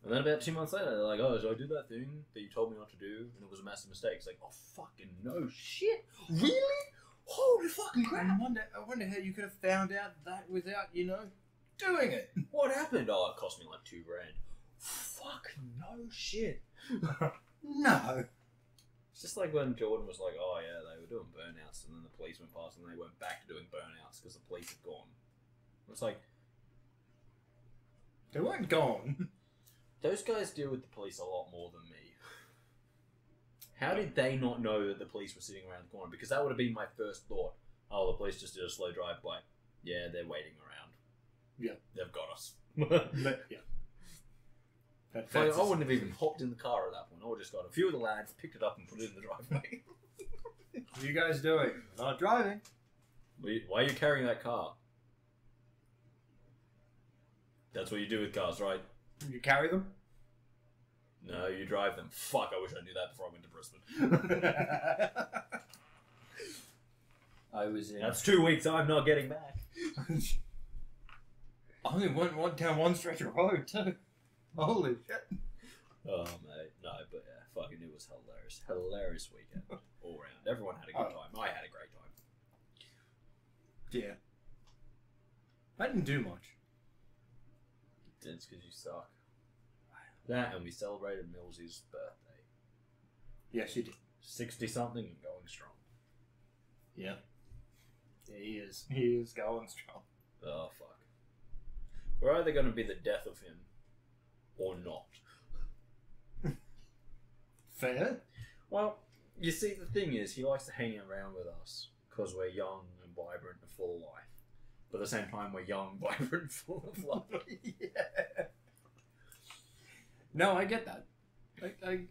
And then about 2 months later, they're like, "Oh, so I did that thing that you told me not to do, and it was a massive mistake." It's like, "Oh fucking no shit, really? Holy fucking crap!" I wonder how you could have found out that without, doing it. What happened? Oh, it cost me like $2,000. Fuck no shit. No. It's just like when Jordan was like, oh yeah, they were doing burnouts, and then the police went past and they went back to doing burnouts because the police had gone. It's like, they weren't gone. Those guys deal with the police a lot more than me. How did they not know that the police were sitting around the corner? Because that would have been my first thought. Oh, the police just did a slow drive-by. Yeah, they're waiting around. Yeah. They've got us. Yeah. I wouldn't have even hopped in the car at that point. I would have just got a few of the lads, picked it up and put it in the driveway. What are you guys doing? Not driving. Why are you carrying that car? That's what you do with cars, right? You carry them? No, you drive them. Fuck, I wish I knew that before I went to Brisbane. I was in... That's 2 weeks I'm not getting back. I only went down one stretch of road too. Holy shit. Oh, mate. No, but yeah, fucking it was hilarious. Hilarious weekend. All around. Everyone had a good time. I had a great time. Yeah. I didn't do much. It's because you suck. That, and we celebrated Millsy's birthday. Yes, you did. 60-something and going strong. Yeah. Yeah, he is. He is going strong. Oh, fuck. We're either going to be the death of him or not. Fair. Well, you see, the thing is, he likes to hang around with us because we're young and vibrant and full of life. But at the same time, we're young, vibrant, and full of life. Yeah. No, I get that. I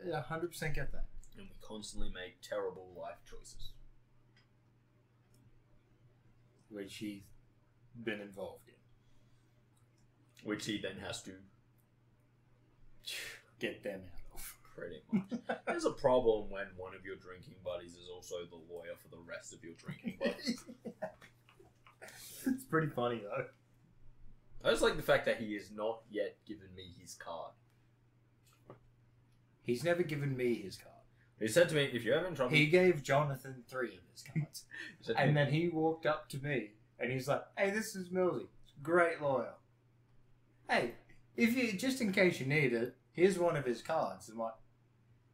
100% get that. And we constantly make terrible life choices. Which he's been involved in. Which he then has to get them out of. Pretty much. There's a problem when one of your drinking buddies is also the lawyer for the rest of your drinking buddies. Yeah. It's pretty funny though. I just like the fact that he has not yet given me his card. He's never given me his card. He said to me, if you're ever in trouble... He gave Jonathan 3 of his cards. And then he walked up to me and he's like, hey, this is Millsy. Great lawyer. Hey, if you, just in case you need it, here's one of his cards. I'm like,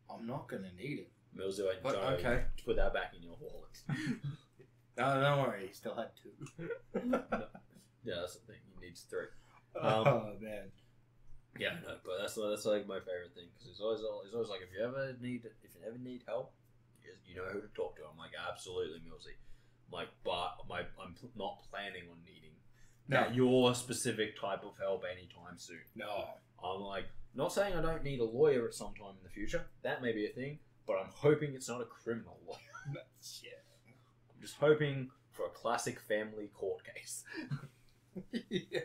I'm not going to need it. Millsy went, But, Jono, okay. Put that back in your wallet. No, don't worry. He still had 2. No. Yeah, that's the thing. He needs 3. Oh, man. Yeah, no, but that's like my favorite thing because it's always like if you ever need help, you know who to talk to. I'm like, absolutely, Millsy. I'm like, but I'm not planning on needing your specific type of help anytime soon. No. I'm like, not saying I don't need a lawyer at some time in the future. That may be a thing, but I'm hoping it's not a criminal lawyer. Yeah. I'm just hoping for a classic family court case. Yeah.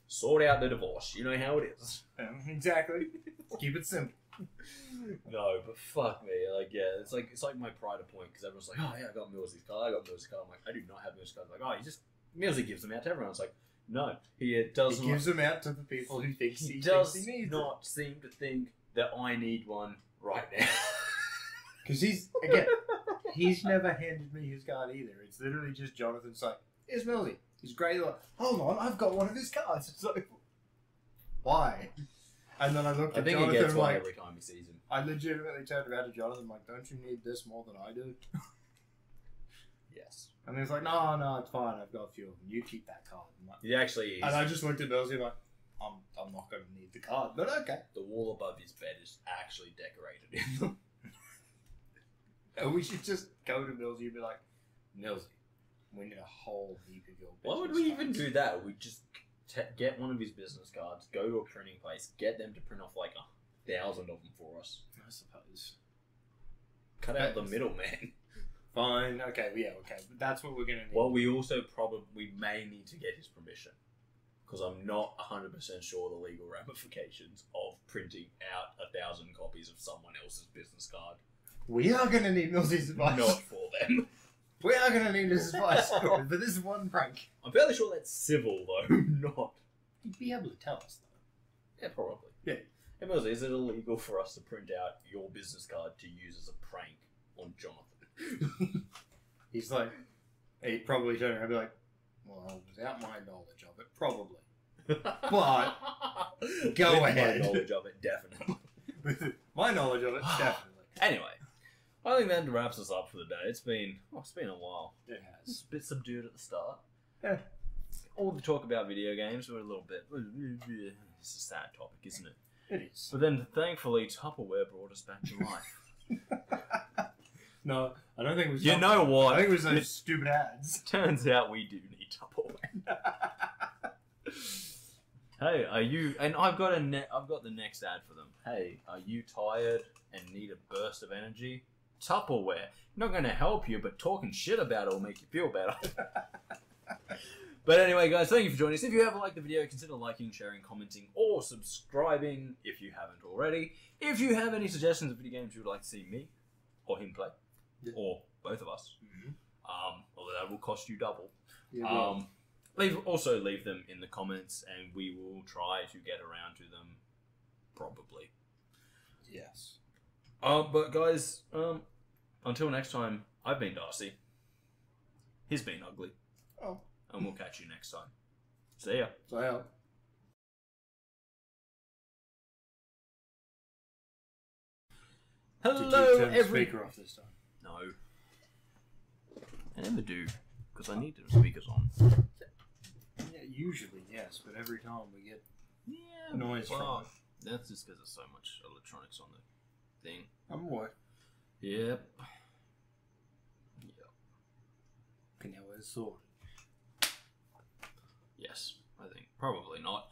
Sort out the divorce. You know how it is. Exactly. Keep it simple. No, but fuck me. Like, yeah, it's like my pride of point because everyone's like, oh yeah, I got Millsy's card. I'm like, I do not have Millsy's card. Like, oh, Millsy gives them out to everyone. It's like, no, he doesn't. He gives them out to the people who think he needs not seem to think that I need one right now. Because he's never handed me his card either. It's literally just Jonathan's like, here's Millsy. He's great. Like, hold on, I've got one of his cards. It's like, why? And then I looked at Jonathan. He gets one like, every time he sees him. I legitimately turned around to Jonathan like, don't you need this more than I do? Yes. And he was like, no, it's fine. I've got a few of them. You keep that card. Like, He actually is. and I just looked at Millsy like, I'm not going to need the card, but okay. The wall above his bed is actually decorated. And we should just go to Millsy and be like, Millsy, we need a whole heap of your business Why would we even do that? We just get one of his business cards, go to a printing place, get them to print off like 1,000 of them for us. I suppose. Cut out the middleman. Fine, okay, yeah, okay. But that's what we're going to need. Well, we also we may need to get his permission. Because I'm not 100% sure the legal ramifications of printing out 1,000 copies of someone else's business card. We are going to need Millsy's advice. Not for them. We are going to need his advice for this one prank. I'm fairly sure that's civil, though, not... He'd be able to tell us, though. Yeah, probably. Yeah. Hey, Millsy, is it illegal for us to print out your business card to use as a prank on Jonathan? He's like... He'd probably turn around and be like, well, without my knowledge of it, probably. But, go ahead. My knowledge of it, definitely. My knowledge of it, definitely. Anyway, I think that wraps us up for the day. It's been a while. It has. It's a bit subdued at the start. Yeah. All the talk about video games were a little bit... It's a sad topic, isn't it? It is. But then, thankfully, Tupperware brought us back to life. No, I don't think it was... You know what? I think it was those stupid ads. Turns out we do need Tupperware. Hey, are you... And I've got the next ad for them. Hey, are you tired and need a burst of energy? Tupperware. Not going to help you, but talking shit about it will make you feel better. But anyway, guys, thank you for joining us. If you have liked the video, consider liking, sharing, commenting, or subscribing if you haven't already. If you have any suggestions of video games you would like to see me or him play, or both of us, although that will cost you double. leave them in the comments, and we will try to get around to them. Probably. Yes. But guys, until next time, I've been Darcy. He's been Ugly. Oh. And we'll catch you next time. See ya. So out. Hello, Did you turn the speaker off this time? No. I never do, because I need the speakers on. Yeah, usually, yes, but every time we get Yeah, noise from it. That's just because there's so much electronics on the thing. I'm what? Yep. Okay, now it's sorted. Yes, I think. Probably not.